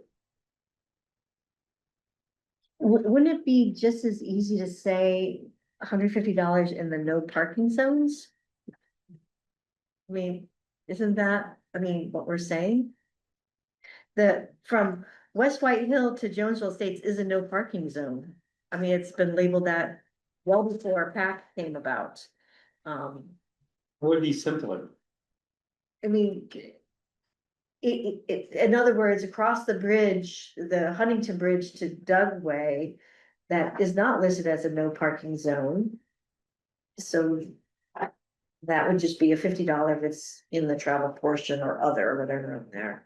Wouldn't it be just as easy to say $150 in the no parking zones? I mean, isn't that, what we're saying? From Wes White Hill to Jonesville Estates is a no parking zone. It's been labeled that well before PAC came about. Would be simpler. In other words, across the bridge, the Huntington Bridge to Dugway, that is not listed as a no parking zone. So that would just be a $50 if it's in the travel portion or other, or whatever in there.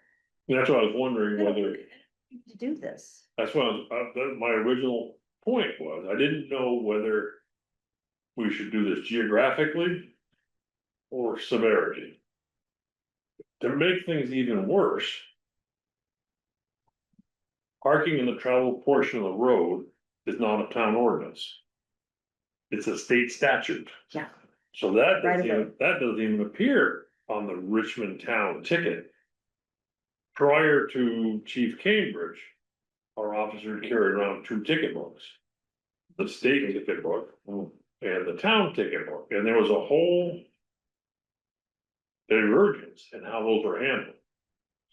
And that's what I was wondering whether, To do this. that's what my original point was, I didn't know whether we should do this geographically or severity. To make things even worse, parking in the travel portion of the road is not a town ordinance. It's a state statute. Yeah. So that Right doesn't even appear on the Richmond town ticket. Prior to Chief Cambridge, our officer carried around 2 ticket books. The state ticket book and the town ticket book, and there was a whole divergence in how those are handled.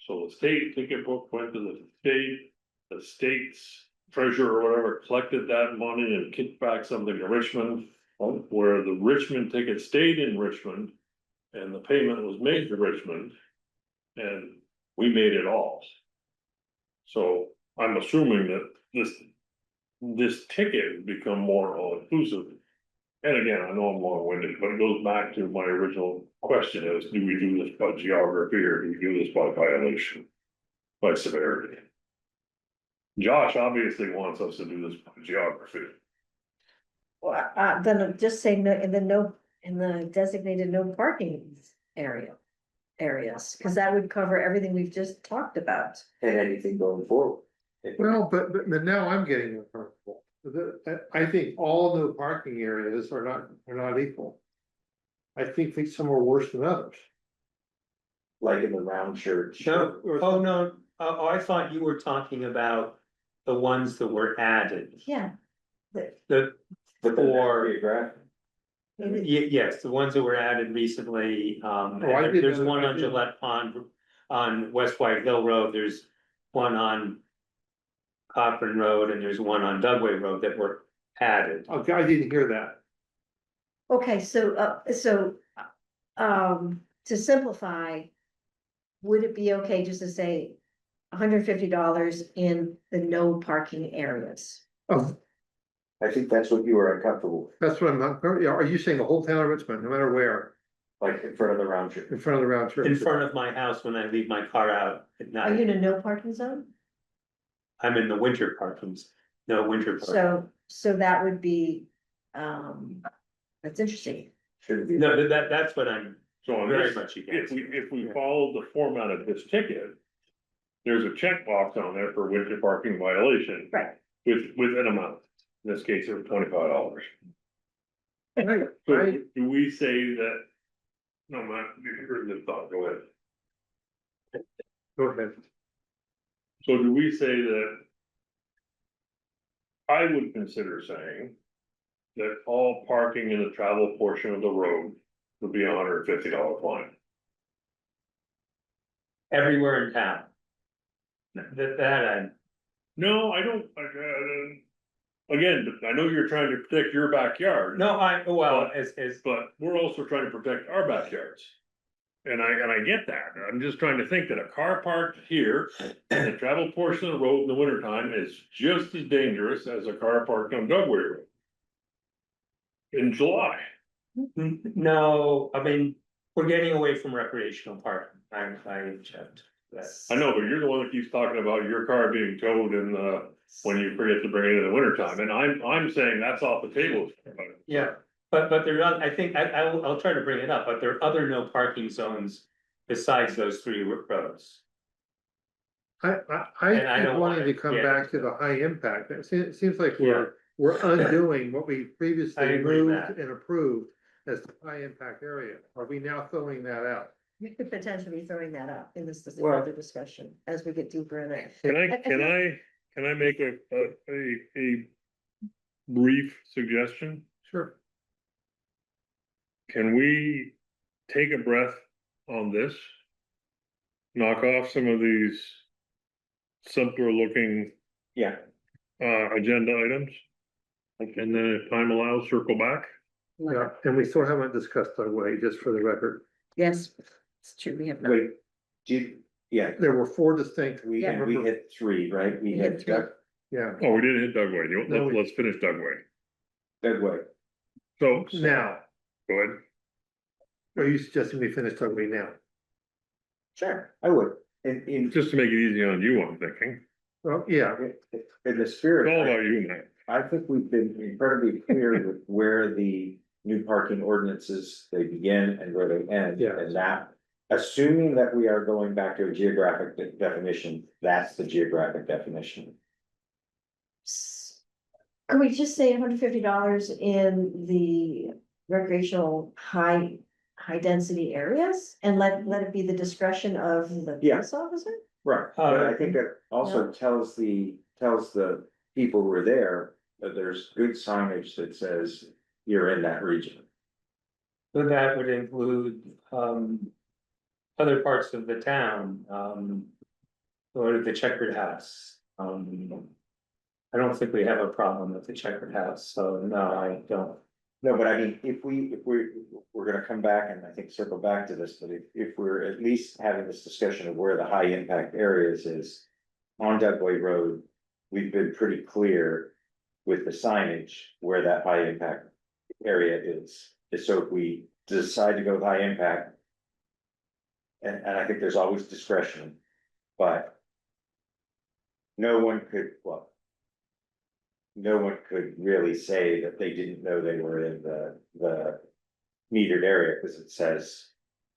So the state ticket book went to the state's treasurer or whatever collected that money and kicked back something to Richmond. Where the Richmond ticket stayed in Richmond and the payment was made to Richmond. And we made it all. So I'm assuming that this ticket has become more all inclusive. And again, I know I'm long-winded, but it goes back to my original question is, do we do this by geography or do we do this by violation? By severity? Josh obviously wants us to do this by geography. Well, then just say no, in the designated no parking areas, because that would cover everything we've just talked about. And anything going forward. Well, but now I'm getting uncomfortable. I think all no parking areas are not equal. I think some are worse than others. Like in the round church. No, oh, no, I thought you were talking about the ones that were added. Yeah. The, But then Or- geographic. yes, the ones that were added recently, I did there's know- one I on did- Gillette Pond. On West White Hill Road, there's one on Cochran Road, and there's one on Dugway Road that were added. Okay, I didn't hear that. Okay, to simplify, would it be okay just to say $150 in the no parking areas? Oh, I think that's what you were uncomfortable with, that's what I'm not, are you saying the whole town of Richmond, no matter where, like in front of the round church. in front of the round trip? In front of my house when I leave my car out at Are you night. in a no parking zone? I'm in the winter parkings, no winter parking. So that would be, that's interesting. Shouldn't be. No, that's what I'm So on very this, much if against. we follow the format of this ticket. There's a checkbox on there for winter parking violation. Right. With an amount, in this case, it was $25. Right, So right. do we say that? No, Matt, you heard the thought, go ahead. Go ahead. So do we say that? I would consider saying. That all parking in the travel portion of the road would be $150 fine. Everywhere in town. That No, I don't, again, I know you're trying to protect your backyard. no, as, But we're also trying to protect our backyards. And I get that, I'm just trying to think that a car parked here, in the travel portion of the road in the wintertime is just as dangerous as a car parked on Dugway Road. In July, no, we're getting away from recreational parking, I object. I know, but you're the one that keeps talking about your car being towed in when you forget to bring it in the wintertime, and I'm saying that's off the table. Yeah, but they're not, I think, I'll try to bring it up, but there are other no parking zones besides those 3 roads. I And I keep don't wanting wanna to come get back to into the high impact, it seems like Yeah. we're undoing what we I previously agree with moved that. and approved as the high impact area. Are we now filling that out? You could potentially be throwing that up in this Well- further discussion as we get deeper in it. Can I make a brief suggestion? Sure. Can we take a breath on this? Knock off some of these simpler looking Yeah, agenda items? And then if time allows, circle back? Yeah, and we still haven't discussed Dugway, just for the record. Yes, it's true, we have. not. wait, yeah, There were four distinct, we Yeah. hit three, right? We We hit hit three. yeah. Oh, we didn't hit Dugway. No, we- Let's finish Dugway. Dugway. So, Now, go ahead. are you suggesting we finish Dugway now? Sure, I would. In Just to make it easy on you, I'm thinking. Well, yeah, in the It's spirit. all about you, Matt. I think we've been incredibly clear with where the new parking ordinances, they begin and where they end. Yeah. And that, assuming that we are going back to a geographic definition, that's the geographic definition. Could we just say $150 in the recreational high density areas and let it be the discretion of the Yeah. police officer? Right, but I think it also No. tells the people who are there that there's good signage that says you're in that region. So that would include, other parts of the town, or the Checkered House. I don't think we have a problem with the Checkered House, so no, I don't. No, but I mean, if we're gonna come back and I think circle back to this, but if we're at least having this discussion of where the high impact areas is. On Dugway Road, we've been pretty clear with the signage where that high impact area is. So if we decide to go with high impact. And I think there's always discretion, but. No one could, well. No one could really say that they didn't know they were in the metered area, because it says.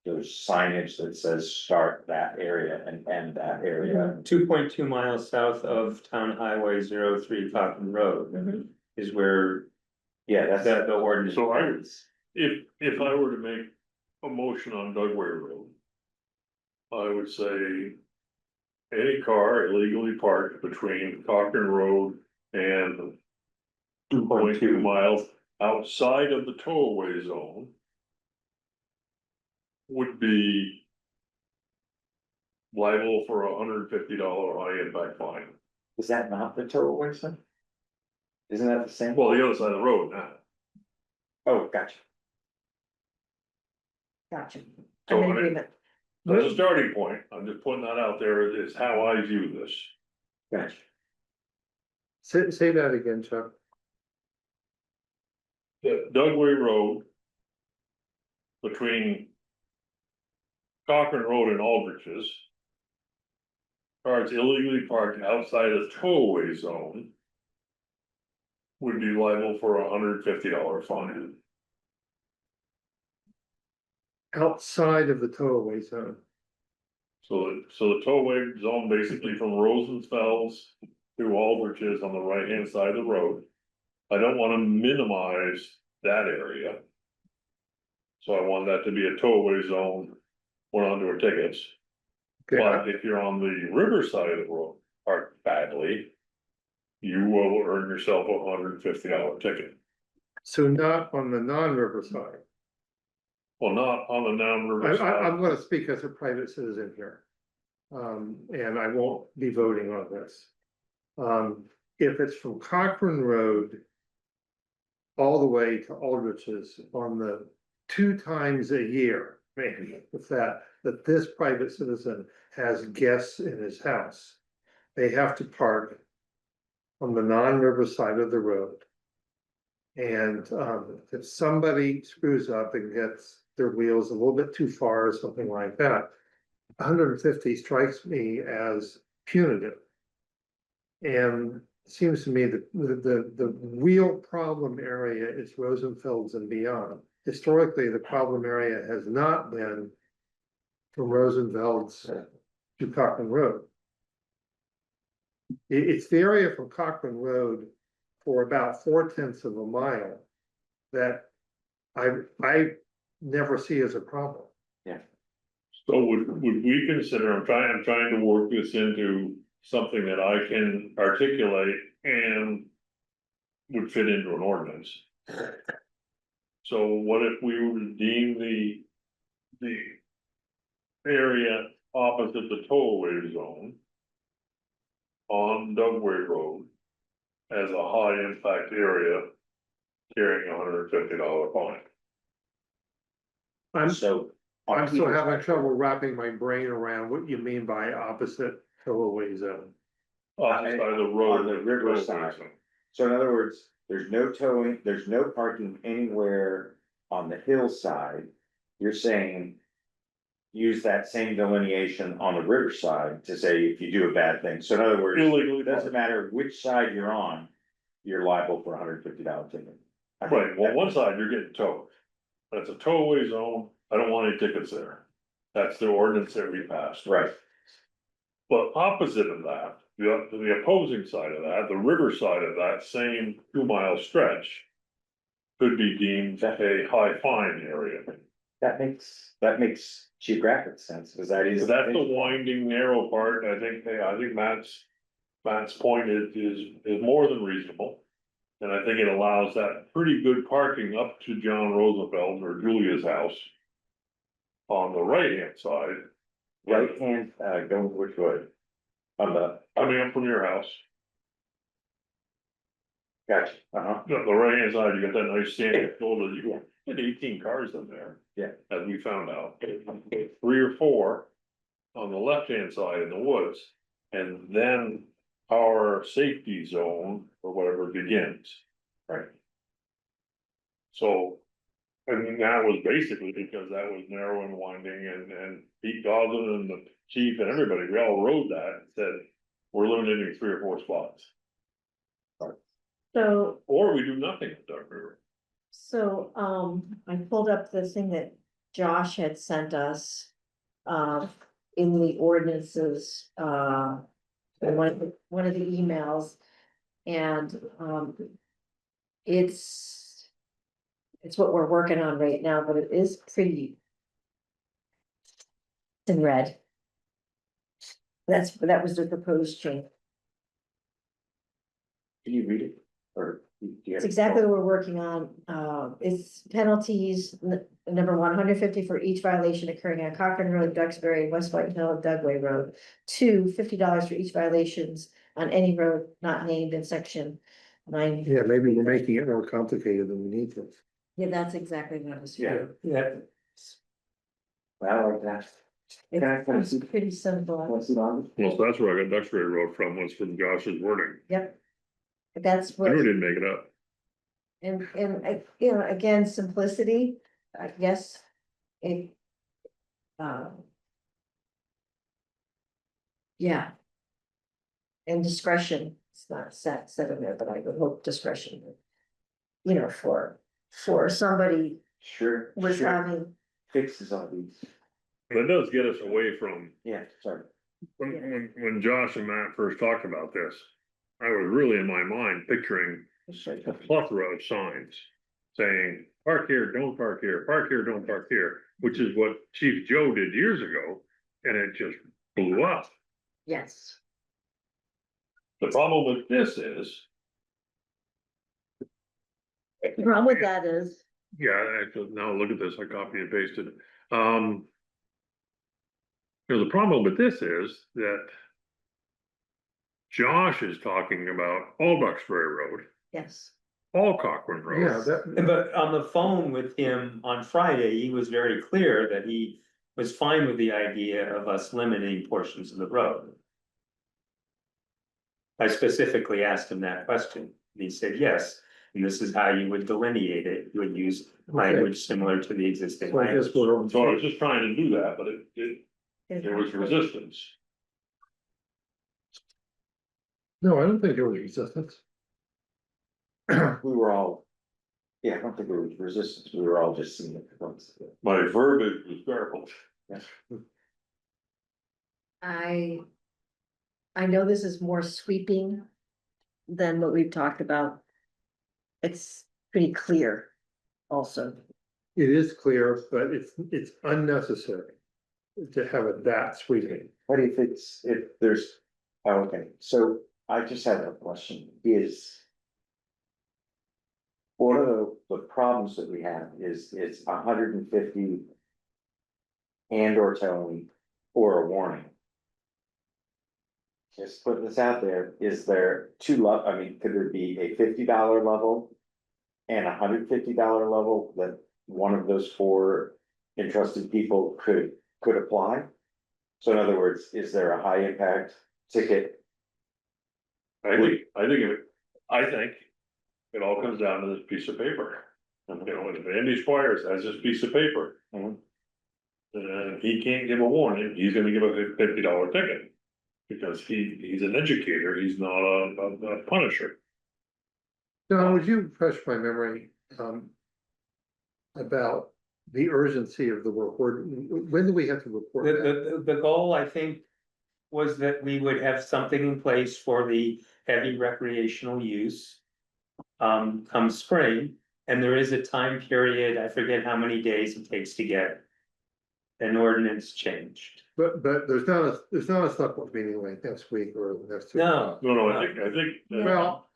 There's signage that says start that area and end that area. 2.2 miles south of Town Highway 03 Cochran Road Mhm. is where Yeah, that's. the ordinance So I- ends. If I were to make a motion on Dugway Road. I would say. Any car illegally parked between Cochran Road and. 2.2 miles outside of the tollway zone. Would be. Liable for $150 high impact fine. Is that not the total waste then? Isn't that the same? Well, the other side of the road now. Oh, gotcha. Gotcha. So, I'm in I mean- agreement. That's a starting point. I'm just putting that out there is how I view this. Gotcha. say that again, Chuck. The Dugway Road. Between. Cochran Road and Aldrich's. Cars illegally parked outside the tollway zone. Would be liable for $150 fine. Outside of the tollway zone. So the tollway zone basically from Rosenfels to Aldrich's on the right hand side of the road. I don't wanna minimize that area. So I want that to be a tollway zone. We're on to our tickets, Okay, but if you're on the river side of the road, parked badly. You will earn yourself a $150 ticket. so not on the non-river side. Well, not on the non-river I'm side. gonna speak as a private citizen here. And I won't be voting on this. If it's from Cochran Road. All the way to Aldrich's on the 2 times a year, maybe, if that this private citizen has guests in his house. They have to park. On the non-river side of the road. And if somebody screws up and gets their wheels a little bit too far or something like that. 150 strikes me as punitive. And it seems to me that the real problem area is Rosenfeld's and beyond. Historically, the problem area has not been. From Rosenfeld's to Cochran Road. It's the area from Cochran Road for about 4/10 of a mile that I never see as a problem. So would we consider, I'm trying to work this into something that I can articulate and would fit into an ordinance. So what if we were to deem the area opposite the tollway zone on Dugway Road as a high impact area carrying $150 fine? I'm on still either having side. trouble wrapping my brain around what you mean by opposite tollway zone. Opposite side of the road. On the river tollway side. zone. So in other words, there's no towing, there's no parking anywhere on the hillside. You're saying. Use that same delineation on the riverside to say if you do a bad thing. So in other words, Illegally it doesn't matter which side you're on, you're liable for $150 ticket. I think Right, well, one side you're getting towed. That's a towaway zone, I don't want any tickets there. That's the ordinance that we passed. Right, But opposite of that, the opposing side of that, the river side of that same 2 mile stretch. Could be deemed a high fine area. that makes geographic sense, because that is. So that's the winding narrow part, I think Matt's point is more than reasonable. And I think it allows that pretty good parking up to John Roosevelt or Julia's house. On the right hand side, Right hand, going which way? On the, coming up from your house, gotcha, the right hand side, you got that nice sandy shoulder, you get 18 cars in there. Yeah. As we found out, 3 or 4 on the left hand side in the woods, and then our safety zone or whatever begins. Right. So, and that was basically because that was narrow and winding, and Pete Goslin and the chief and everybody, we all rode that and said, we're limited to 3 or 4 spots. So, Or we do nothing at Duck River. I pulled up the thing that Josh had sent us. In the ordinances, one of the emails. And, it's what we're working on right now, but it is pretty. It's in red. That was the proposed change. Can you read it? Or? do you have- It's exactly what we're working on. It's penalties, number 150 for each violation occurring on Cochran Road, Duxbury, Wes White Hill, Dugway Road. 2, $50 for each violations on any road not named in section 9. Yeah, maybe we're making it more complicated than we need to. Yeah, that's exactly what I was. Yeah. Yeah, I like that. Can I kind of see? It's pretty simple. What's it on? Well, so that's where I got Duxbury Road from, was from Josh's wording. Yep. That's I what, knew he didn't make it up. and again, simplicity, I guess. It. Yeah. And discretion, it's not set in there, but I would hope discretion. For somebody Sure. was sure. having, Fixes all these. But it does get us away from, Yeah, sorry. when Josh and Matt first talked about this. I was really in my mind picturing a plethora of signs saying, park here, don't park here, park here, don't park here, which is what Chief Joe did years ago, and it just blew up. yes, The problem with this is, the problem with that is, yeah, actually, now look at this, I copy and pasted. The problem with this is that Josh is talking about all Duxbury Road, yes, all Cochran Road. Yeah, that, but on the phone with him on Friday, he was very clear that he was fine with the idea of us limiting portions of the road. I specifically asked him that question, and he said, yes, and this is how you would delineate it, you would use language similar to the existing so I language. guess we're on. So I was just trying to do that, but there was resistance. No, I don't think there was resistance. We were all. Yeah, I don't think there was resistance. We were all just seeing it once. My verbiage was garbled. I know this is more sweeping than what we've talked about. It's pretty clear also. It is clear, but it's unnecessary to have it that sweeping. What if there's, oh, okay, so I just had a question, is. One of the problems that we have is it's 150. And or towing or a warning. Just putting this out there, is there I mean, could there be a $50 level? And $150 level that one of those four entrusted people could apply? So in other words, is there a high impact ticket? I think it all comes down to this piece of paper. And, you know, if Andy Squires has this piece of paper. Mhm. And he can't give a warning, he's gonna give a $50 ticket. Because he's an educator, he's not a punisher. Don, would you refresh my memory, about the urgency of the report? When do we have to report that? The goal, I think, was that we would have something in place for the heavy recreational use. Come spring, and there is a time period, I forget how many days it takes to get an ordinance changed. But there's not a select board meeting like next week or the next two. No. No, I think. Well,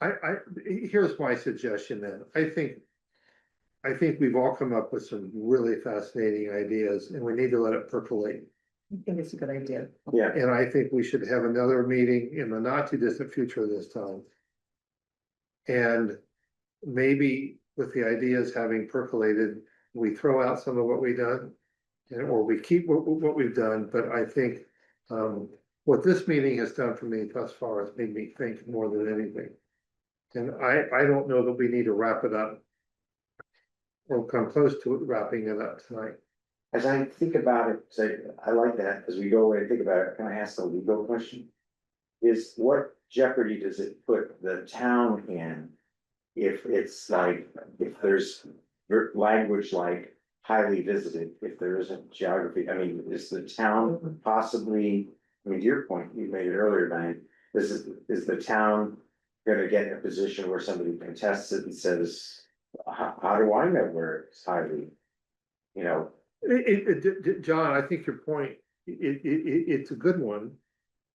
here's my suggestion then. I think we've all come up with some really fascinating ideas and we need to let it percolate. I think it's a good idea. Yeah, And I think we should have another meeting in the not too distant future this time. And maybe with the ideas having percolated, we throw out some of what we've done. Or we keep what we've done, but I think, what this meeting has done for me thus far has made me think more than anything. And I don't know that we need to wrap it up. Or come close to wrapping it up tonight. as I think about it, say, I like that, as we go away and think about it, can I ask the legal question? Is what jeopardy does it put the town in? If it's like, if there's language like highly visited, if there isn't geography, I mean, is the town possibly, I mean, to your point, you made it earlier, Diane, is the town gonna get in a position where somebody contests it and says, how do I know where it's highly, you know? John, I think your point, it's a good one.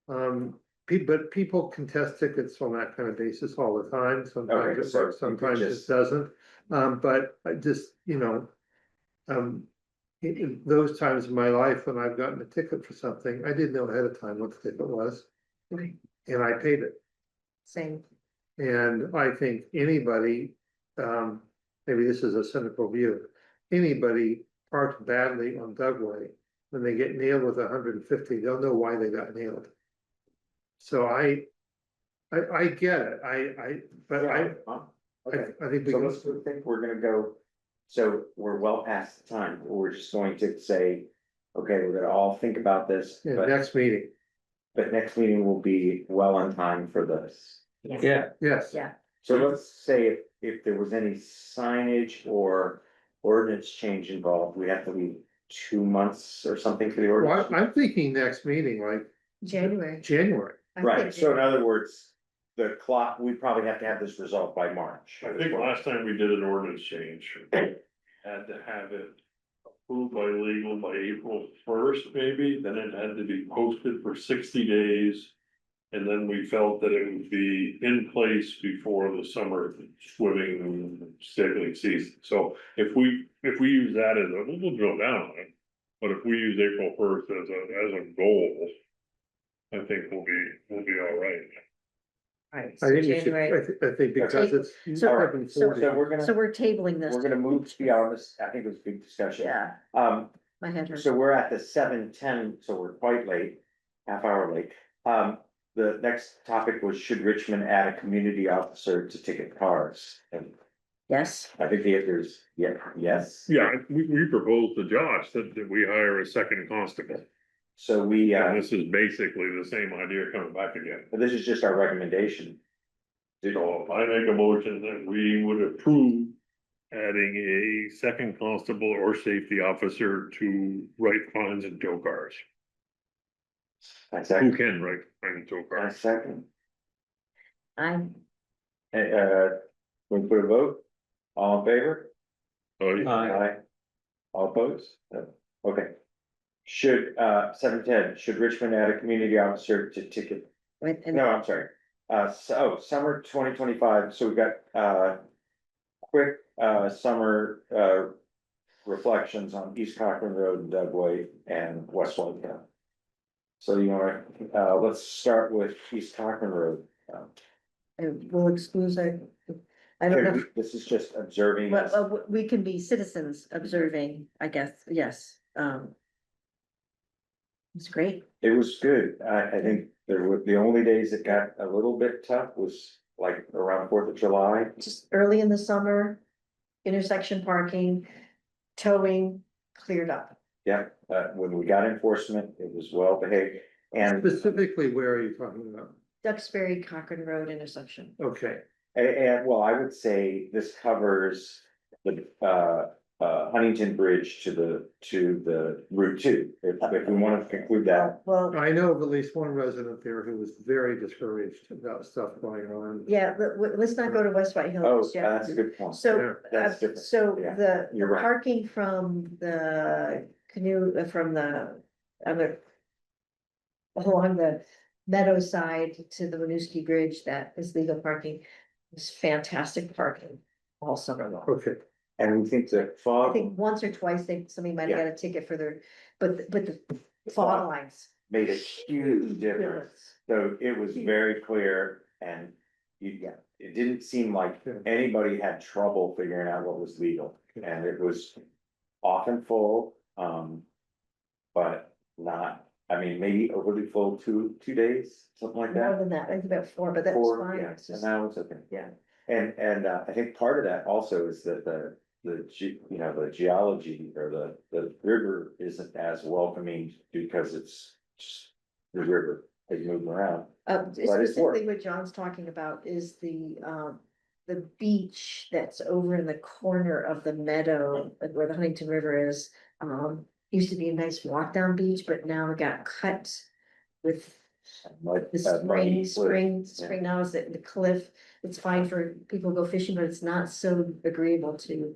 But people contest tickets on that kind of basis all the time, sometimes Okay, it works, so you could sometimes it just- doesn't. But I just, you know. In those times in my life when I've gotten a ticket for something, I didn't know ahead of time what the ticket was. Right. And I paid it. Same. And I think anybody, maybe this is a cynical view, anybody parked badly on Dugway, when they get nailed with 150, they'll know why they got nailed. So I get it, but Okay, I think we so can, let's think we're gonna go, so we're well past the time, we're just going to say, okay, we're gonna all think about this, yeah, but, next meeting, next meeting will be well on time for this. Yeah, yes. Yeah. So let's say if there was any signage or ordinance change involved, we have to leave 2 months or something for the Well, ordinance. I'm thinking next meeting, like January. January. I Right, think so in other words, the clock, we probably have to have this resolved by March. I think last time we did an ordinance change, had to have it approved by legal by April 1st, maybe, then it had to be posted for 60 days. And then we felt that it would be in place before the summer swimming and sailing season. So if we use that as a, we'll drill down on it. But if we use April 1st as a goal, I think we'll be all right. Right, I so think we should, January. I think because it's. So- All right, 7:40. so we're gonna. So we're tabling this. We're gonna move to be honest, I think it was a big discussion. Yeah, my head hurts. So we're at the 7:10, so we're quite late, half hour late. The next topic was, should Richmond add a community officer to ticket cars? And Yes, I think the answer is yes. Yeah, we proposed to Josh that we hire a second constable. So we, And this is basically the same idea coming back again. this is just our recommendation. So I make a motion that we would approve adding a second constable or safety officer to write fines and tow cars. I Who second, can write fines and tow I cars? second. I'm, We put a vote, all in favor? Oh, Aye. All opposed? No. Okay. Should, 7:10, should Richmond add a community officer to ticket? Right, and No, I'm sorry. Summer 2025, so we've got, quick, summer, reflections on East Cochran Road and Dugway and Wes White Hill. So you wanna, let's start with East Cochran Road. we'll exclude, I don't know. This is just observing. Well, we can be citizens observing, I guess, yes, it's great. It was good. I think there were, the only days it got a little bit tough was like around 4th of July. Just early in the summer, intersection parking, towing cleared up. Yeah, when we got enforcement, it was well behaved and, Specifically, where are you talking about? Duxbury Cochran Road intersection. Okay, and well, I would say this covers the, Huntington Bridge to the Route 2. If we want to conclude that. Well, I know of at least one resident there who was very discouraged about stuff going on. yeah, let's not go to West White Hill. Oh, just yet. that's a good point. So, That's different. so Yeah, the you're right. parking from the canoe, from the other. Along the meadow side to the Winooski Bridge, that is legal parking, was fantastic parking all summer long. Okay, And we think the I fog think once or twice somebody might have got a ticket for their, but the fog lines. made a huge difference. So it was very clear and it didn't seem like anybody had trouble figuring out what was legal. And it was often full, but not, I mean, maybe overly full 2 days, something like More that. than that, I think about 4, but that's 4, fine. yeah, It's and just, that was okay. yeah. And I think part of that also is that the geology or the river isn't as welcoming because it's just the river is moving around. Specifically what John's talking about is the beach that's over in the corner of the meadow, like where the Huntington River is. Used to be a nice walk down beach, but now it got cut with Like the that muddy spring cliff. now is the cliff. It's fine for people to go fishing, but it's not so agreeable to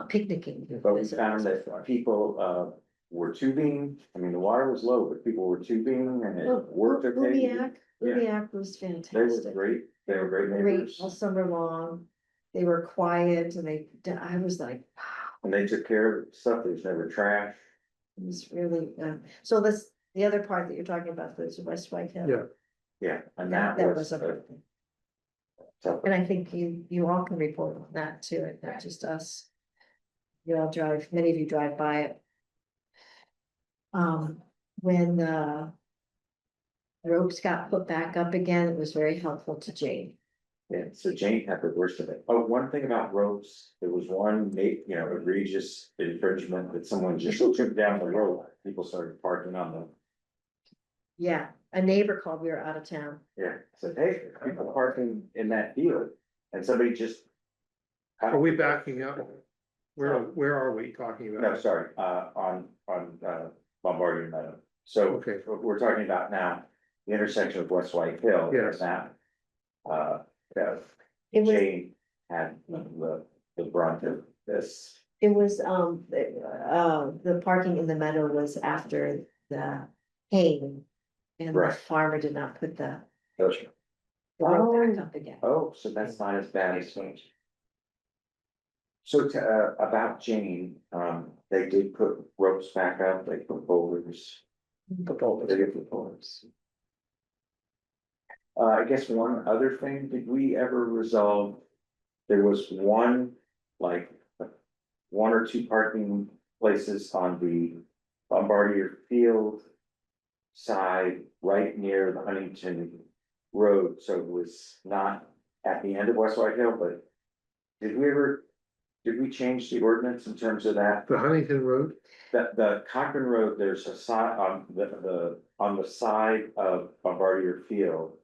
picnicking. But we found that people were tubing, I mean, the water was low, but people were tubing and it worked okay. Lubiac was They were fantastic. great, they were great Great neighbors, all summer long. They were quiet and I was like, wow, and they took care of stuff, there's never trash. it was really, so the other part that you're talking about was West White Hill. Yeah. Yeah, and That that was was. a, So, and I think you all can report on that too, not just us. You all drive, many of you drive by it. When the ropes got put back up again, it was very helpful to Jane. yeah, so Jane had the worst of it. Oh, one thing about ropes, there was one, egregious infringement that someone just took down the road, people started parking on the. Yeah, a neighbor called, we were out of town. Yeah, said, hey, people parking in that field, and somebody just. are we backing up? Where are we talking about? No, sorry, on Bombardier Meadow. So Okay. we're talking about now, the intersection of West White Hill. Yes. That, It was, Jane had the brunt of this. it was, the parking in the meadow was after the haying. And the Right. farmer did not put the Those- road back up again. Oh, so that's not as bad as. So about Jane, they did put ropes back up, they put boulders. They did put boulders. I guess one other thing, did we ever resolve? There was one, like, 1 or 2 parking places on the Bombardier Field side, right near the Huntington Road, so it was not at the end of West White Hill, but did we change the ordinance in terms of that? The Huntington Road? The Cochran Road, there's a side on on the side of Bombardier Field.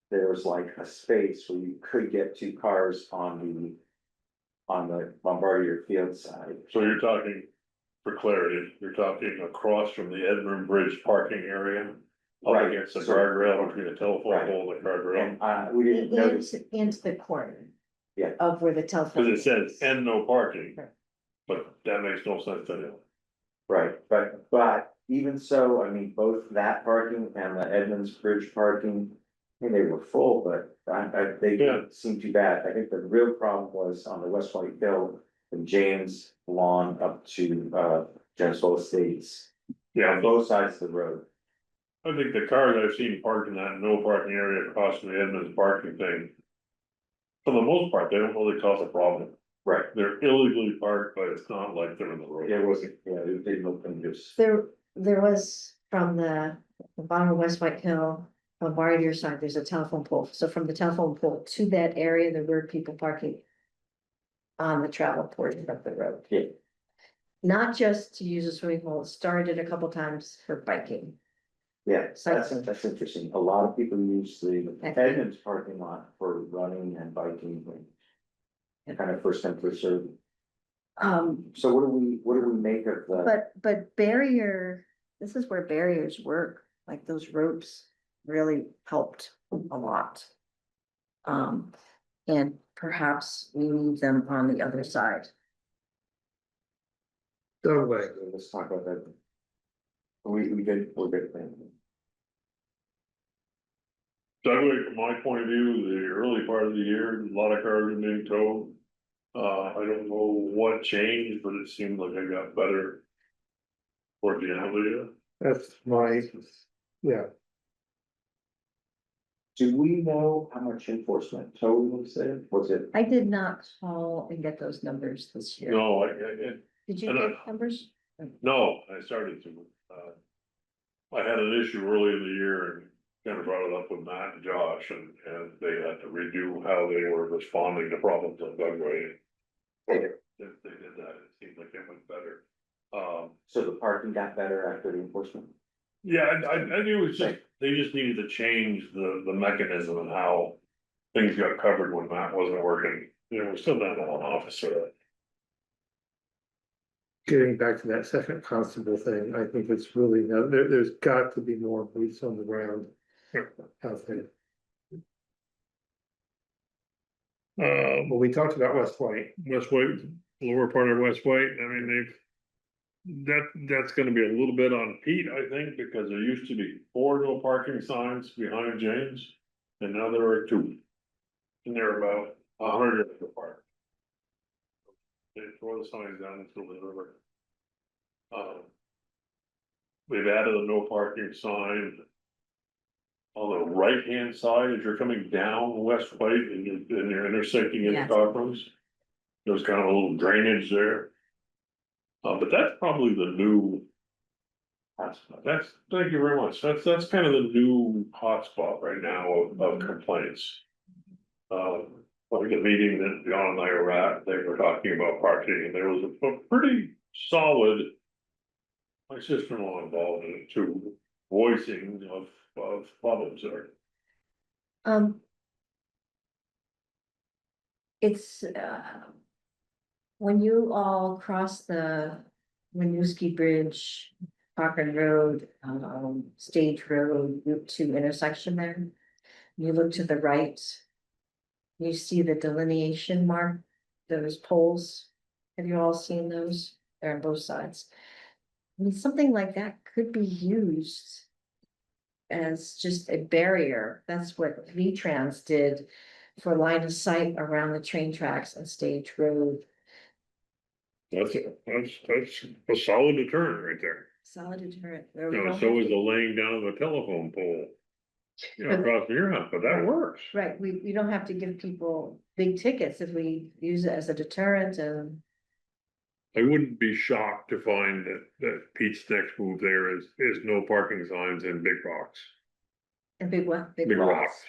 There was like a space where you could get 2 cars on the Bombardier Field side. So you're talking, for clarity, you're talking across from the Edmund Bridge parking area? Up Right. against the So- guardrail between the telephone Right. pole and the guardrail, And we didn't notice, Into the corner. Yeah. Of where the telephone. cause it says, and no parking. Right. But that makes no sense to him. Right, but even so, I mean, both that parking and the Edmonds Bridge parking. I mean, they were full, but they Yeah. didn't seem too bad. I think the real problem was on the West White Hill. From James Lawn up to Geneseo Estates, Yeah, on both sides of the road. I think the cars I've seen parked in that no parking area across from the Edmonds parking thing. For the most part, they don't really cause a problem. Right. They're illegally parked, but it's not like they're in the road. Yeah, it wasn't, yeah, it didn't look them just. There was from the bottom of West White Hill, on Barrier side, there's a telephone pole. So from the telephone pole to that area, there were people parking on the travel portion of the road. Yeah. Not just to use a swimming pool, it started a couple times for biking. Yeah, that's Cycling. interesting. A lot of people use the Okay. Edmonds parking lot for running and biking. And kind of first come, first served. So what do we make of the? But barrier, this is where barriers work, like those ropes really helped a lot. And perhaps we need them on the other side. Dugway, Let's talk about that. We're good. Dugway, from my point of view, the early part of the year, a lot of cars are being towed. I don't know what changed, but it seemed like I got better. Toward the end of the year. that's my, yeah, Do we know how much enforcement total was there? Was it? I did not call and get those numbers this year. No, Did you and get numbers? no, I started to, I had an issue early in the year and kind of brought it up with Matt and Josh and they had to redo how they were responding to problems on Dugway. If they did that, it seemed like it went better. So the parking got better after the enforcement? Yeah, I knew it was just, they just needed to change the mechanism and how things got covered when Matt wasn't working. You know, we're still down to one officer. getting back to that second constable thing, I think it's really, there's got to be more boots on the ground. Out there. Well, we talked about West White. West White, lower part of West White, I mean, that's gonna be a little bit on Pete, I think, because there used to be 4 no parking signs behind James. And now there are 2. And they're about 100 yards apart. They throw the signs down into the river. We've added a no parking sign. On the right hand side, as you're coming down West White and you're intersecting into Yes. Cochran's. There's kind of a little drainage there. But that's probably the new. Thank you very much. That's kind of the new hotspot right now of complaints. Like a meeting that John and I were at, they were talking about parking and there was a pretty solid. My sister-in-law involved in it too, voicing of problems there. It's, when you all cross the Winooski Bridge, Cochran Road, Stage Road, Route 2 intersection there. You look to the right. You see the delineation mark, those poles. Have you all seen those? They're on both sides. I mean, something like that could be used as just a barrier. That's what V-Trans did for line of sight around the train tracks and Stage Road. That's a solid deterrent right there. Solid deterrent. You know, so is the laying down of a telephone pole. You know, across your house, but that works. Right, we don't have to give people big tickets if we use it as a deterrent and. I wouldn't be shocked to find that Pete's next move there is no parking signs and big rocks. And big what? Big rocks.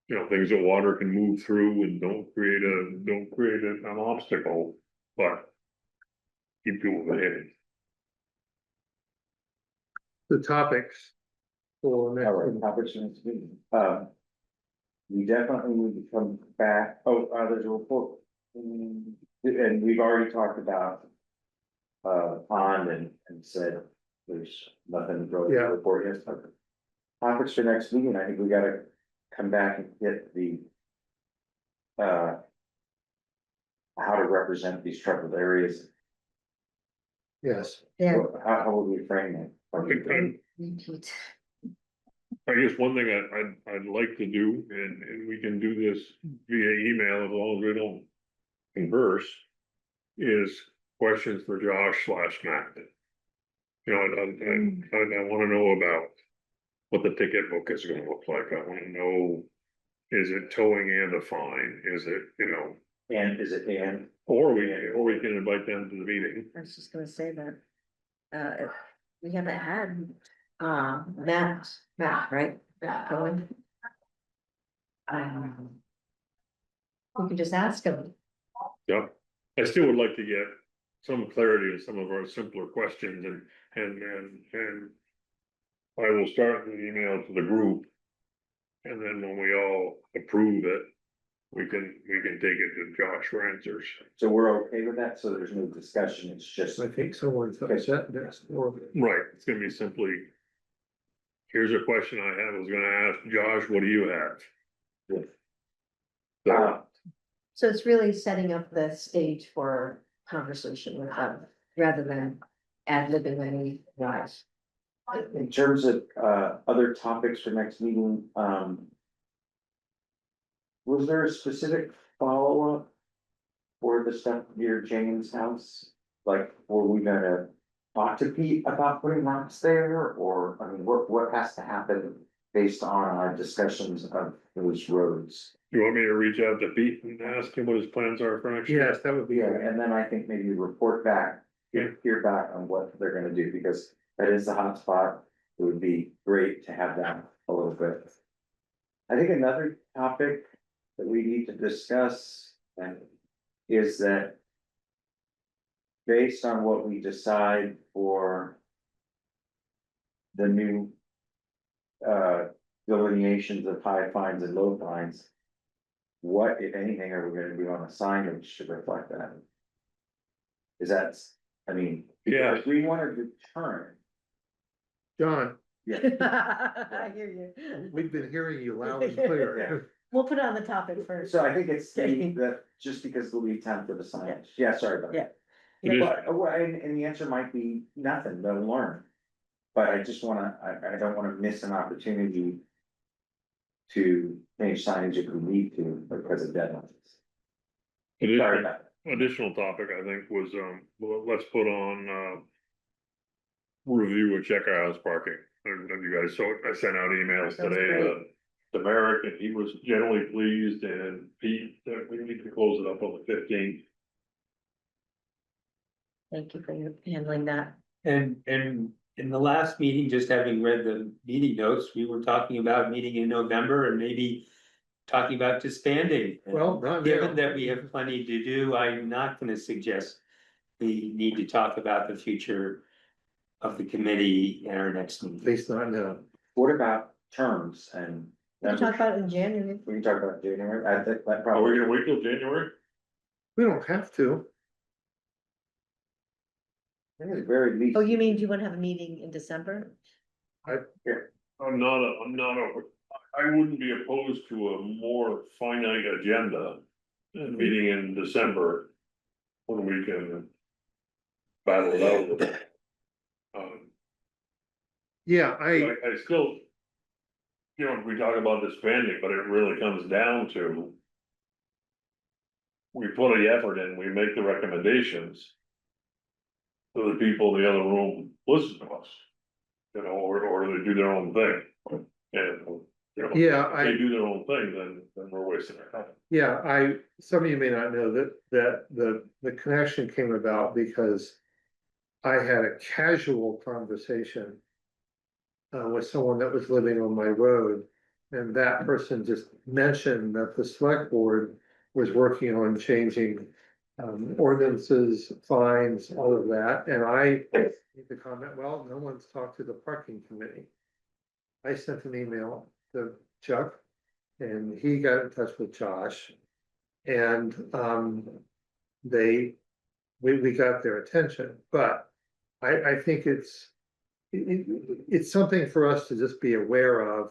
You know, things that water can move through and don't create an obstacle, but keep people behaving. The topics. For All next right, one. opportunity to meet. We definitely need to come back, there's a report. And we've already talked about. Pond and said there's nothing really to Yeah. report yet. Topics for next meeting, I think we gotta come back and get the. how to represent these troubled areas. Yes, Yeah. How would we frame it? I guess one thing I'd like to do, and we can do this via email as long as we don't converse, is questions for Josh / Matt. You know, I wanna know about what the ticket book is gonna look like. I wanna know, is it towing and a fine? Is it, you know, And is it, and or we can invite them to the meeting. I was just gonna say that. We haven't had, Matt, right? Matt Cohen. We could just ask him. Yep, I still would like to get some clarity in some of our simpler questions and I will start an email to the group. And then when we all approve it, we can take it to Josh for answers. so we're okay with that, so there's no discussion, it's just. I think someone's upset next door. Right, it's gonna be simply. Here's a question I was gonna ask Josh, what do you have? Uh, So it's really setting up the stage for conversation with them, rather than ad-libbing any rise. In terms of other topics for next meeting, was there a specific follow-up for the stuff near Jane's house? Like, were we gonna talk to Pete about putting locks there, or, I mean, what has to happen based on our discussions of those roads? You want me to reach out to Pete and ask him what his plans are for next year? Yes, that would be, Yeah, and then I think maybe report back, hear back on what they're gonna do, because that is the hot spot. It would be great to have that a little bit. I think another topic that we need to discuss and is that based on what we decide for the new delineations of high fines and low fines, what, if anything, are we gonna do on the signage to reflect that? Is that, I mean, Yeah. if we want to determine. John, Yeah, I hear you. we've been hearing you loud and clear. We'll put it on the topic first. so I think it's that just because the lead time for the signage, yeah, sorry about that. Yeah. But, well, and the answer might be nothing, they'll learn. But I just wanna, I don't wanna miss an opportunity to change signage if we need to because of deadlines. Sorry about that. Additional topic, I think, was, well, let's put on, review of check our house parking. And you guys saw, I sent out emails Sounds today great. to Merrick, and he was generally pleased, and Pete, we need to close it up on the 15th. Thank you for handling that. And in the last meeting, just having read the meeting notes, we were talking about meeting in November and maybe talking about disbanding. Well, not now. Given that we have plenty to do, I'm not gonna suggest we need to talk about the future of the committee in our next At meeting. least not now. What about terms and? We can talk about it in January. We can talk about January, I think that Are we probably, gonna wait till January? We don't have to. I think it's very least. Oh, you mean, do you want to have a meeting in December? I wouldn't be opposed to a more finite agenda. Meeting in December. When we can. Battle it out. Yeah, I still. You know, we talk about disbanding, but it really comes down to. We put the effort in, we make the recommendations. So the people in the other room listen to us. You know, or they do their own thing. And, you know, Yeah, if they do their own thing, then we're wasting our time. yeah, some of you may not know that the connection came about because I had a casual conversation with someone that was living on my road, and that person just mentioned that the select board was working on changing ordinances, fines, all of that, and I made the comment, well, no one's talked to the parking committee. I sent an email to Chuck, and he got in touch with Josh. And we got their attention, but I think it's something for us to just be aware of.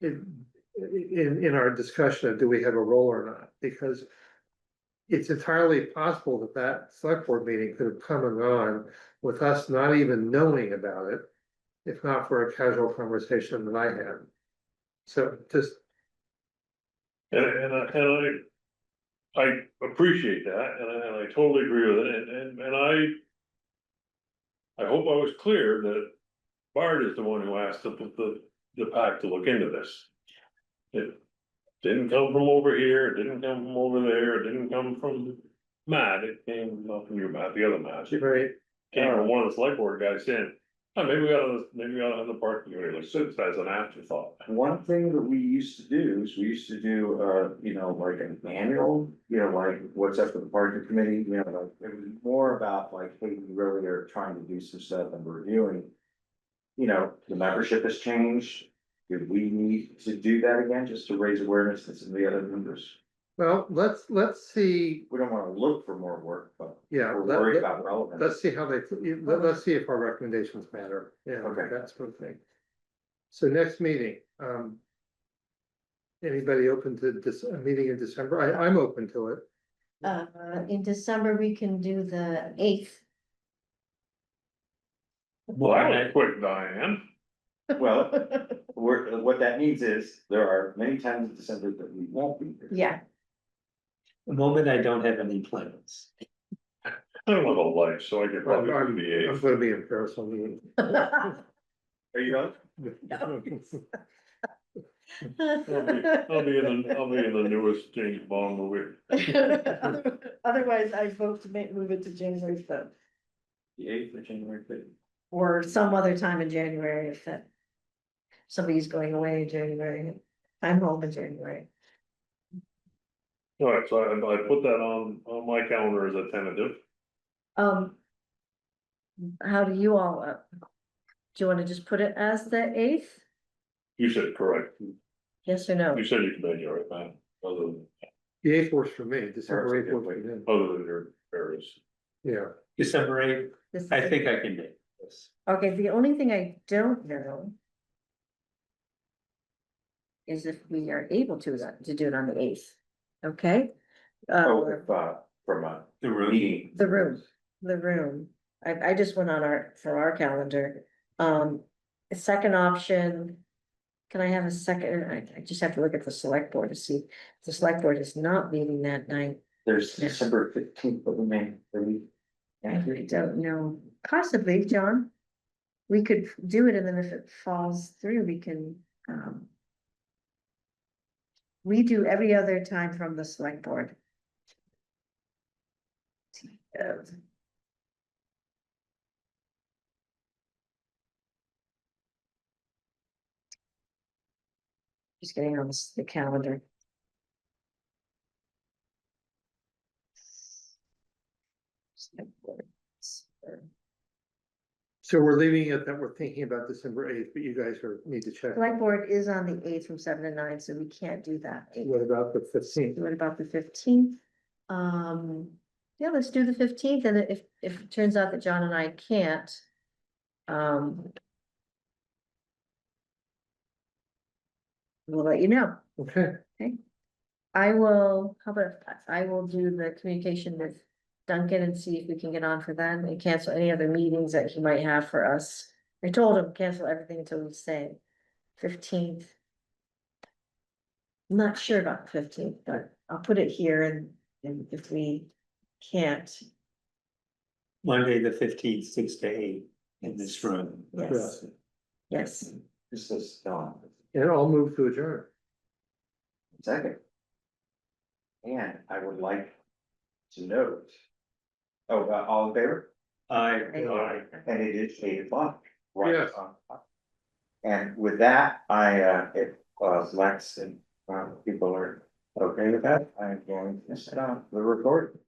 In our discussion of do we have a role or not, because it's entirely possible that that select board meeting could have come and gone with us not even knowing about it, if not for a casual conversation that I had. So just, I appreciate that, and I totally agree with it, and I hope I was clear that Bart is the one who asked the pack to look into this. It didn't come from over here, it didn't come from over there, it didn't come from Matt, it came, not from you, Matt, the other Matt. It right, came from one of the select board guys saying, oh, maybe we ought to have the parking committee, like, so as an afterthought. One thing that we used to do is we used to do, you know, like an annual, you know, like what's up with the parking committee, you know, like, it was more about like, hey, we really are trying to do some stuff and reviewing. You know, the membership has changed. Do we need to do that again, just to raise awareness to some of the other members? well, let's see, We don't wanna look for more work, but yeah, we're worried about relevance. let's see how let's see if our recommendations matter, yeah, Okay. that sort of thing. So next meeting, anybody open to this, a meeting in December? I'm open to it. In December, we can do the 8th. Well, that was quick, Diane. Well, what that means is, there are many times in December that we won't be here. Yeah, The moment I don't have any plans. I don't have a life, so I could Well, probably I'm do the I'm eighth. gonna be in Paris on the Are you going? I'll be in the newest James Bond movie. Otherwise, I vote to move it to January 5th, The 8th of January 5th. or some other time in January if that. Somebody's going away in January, I'm home in January. Alright, so I put that on my calendar as a tentative. How do you all, do you wanna just put it as the 8th? You said correct. Yes or no? You said you could make it right, man, The 8th works for me, December 8th works for me, other than your Paris. yeah. December 8th, This is- I think I can make this. Okay, the only thing I don't know. Is if we are able to do it on the 8th, okay? Oh, if, from a The room. meeting. The room, I just went on for our calendar, the second option. Can I have a second, I just have to look at the select board to see, if the select board is not meeting that night, There's Yeah. December 15th, but we may, I don't know, possibly, John. We could do it, and then if it falls through, we can, we do every other time from the select board. Just getting on the calendar. So we're leaving it that we're thinking about December 8th, but you guys need to check. Select board is on the 8th from 7 to 9, so we can't do that. What about the 15th? What about the 15th? Yeah, let's do the 15th, and if it turns out that John and I can't. We'll let you know. Okay, I will, how about, I will do the communication with Duncan and see if we can get on for then and cancel any other meetings that he might have for us. I told him cancel everything until we say 15th. I'm not sure about the 15th, but I'll put it here and if we can't, Monday, the 15th, 6 to 8 in this room. yes, yes. This is, and I'll move to adjourn. second. And I would like to note. Oh, all in favor? I, And it is 8 o'clock. Right Yes. on. And with that, if Lex and people are okay with that, I'm going to stop the recording.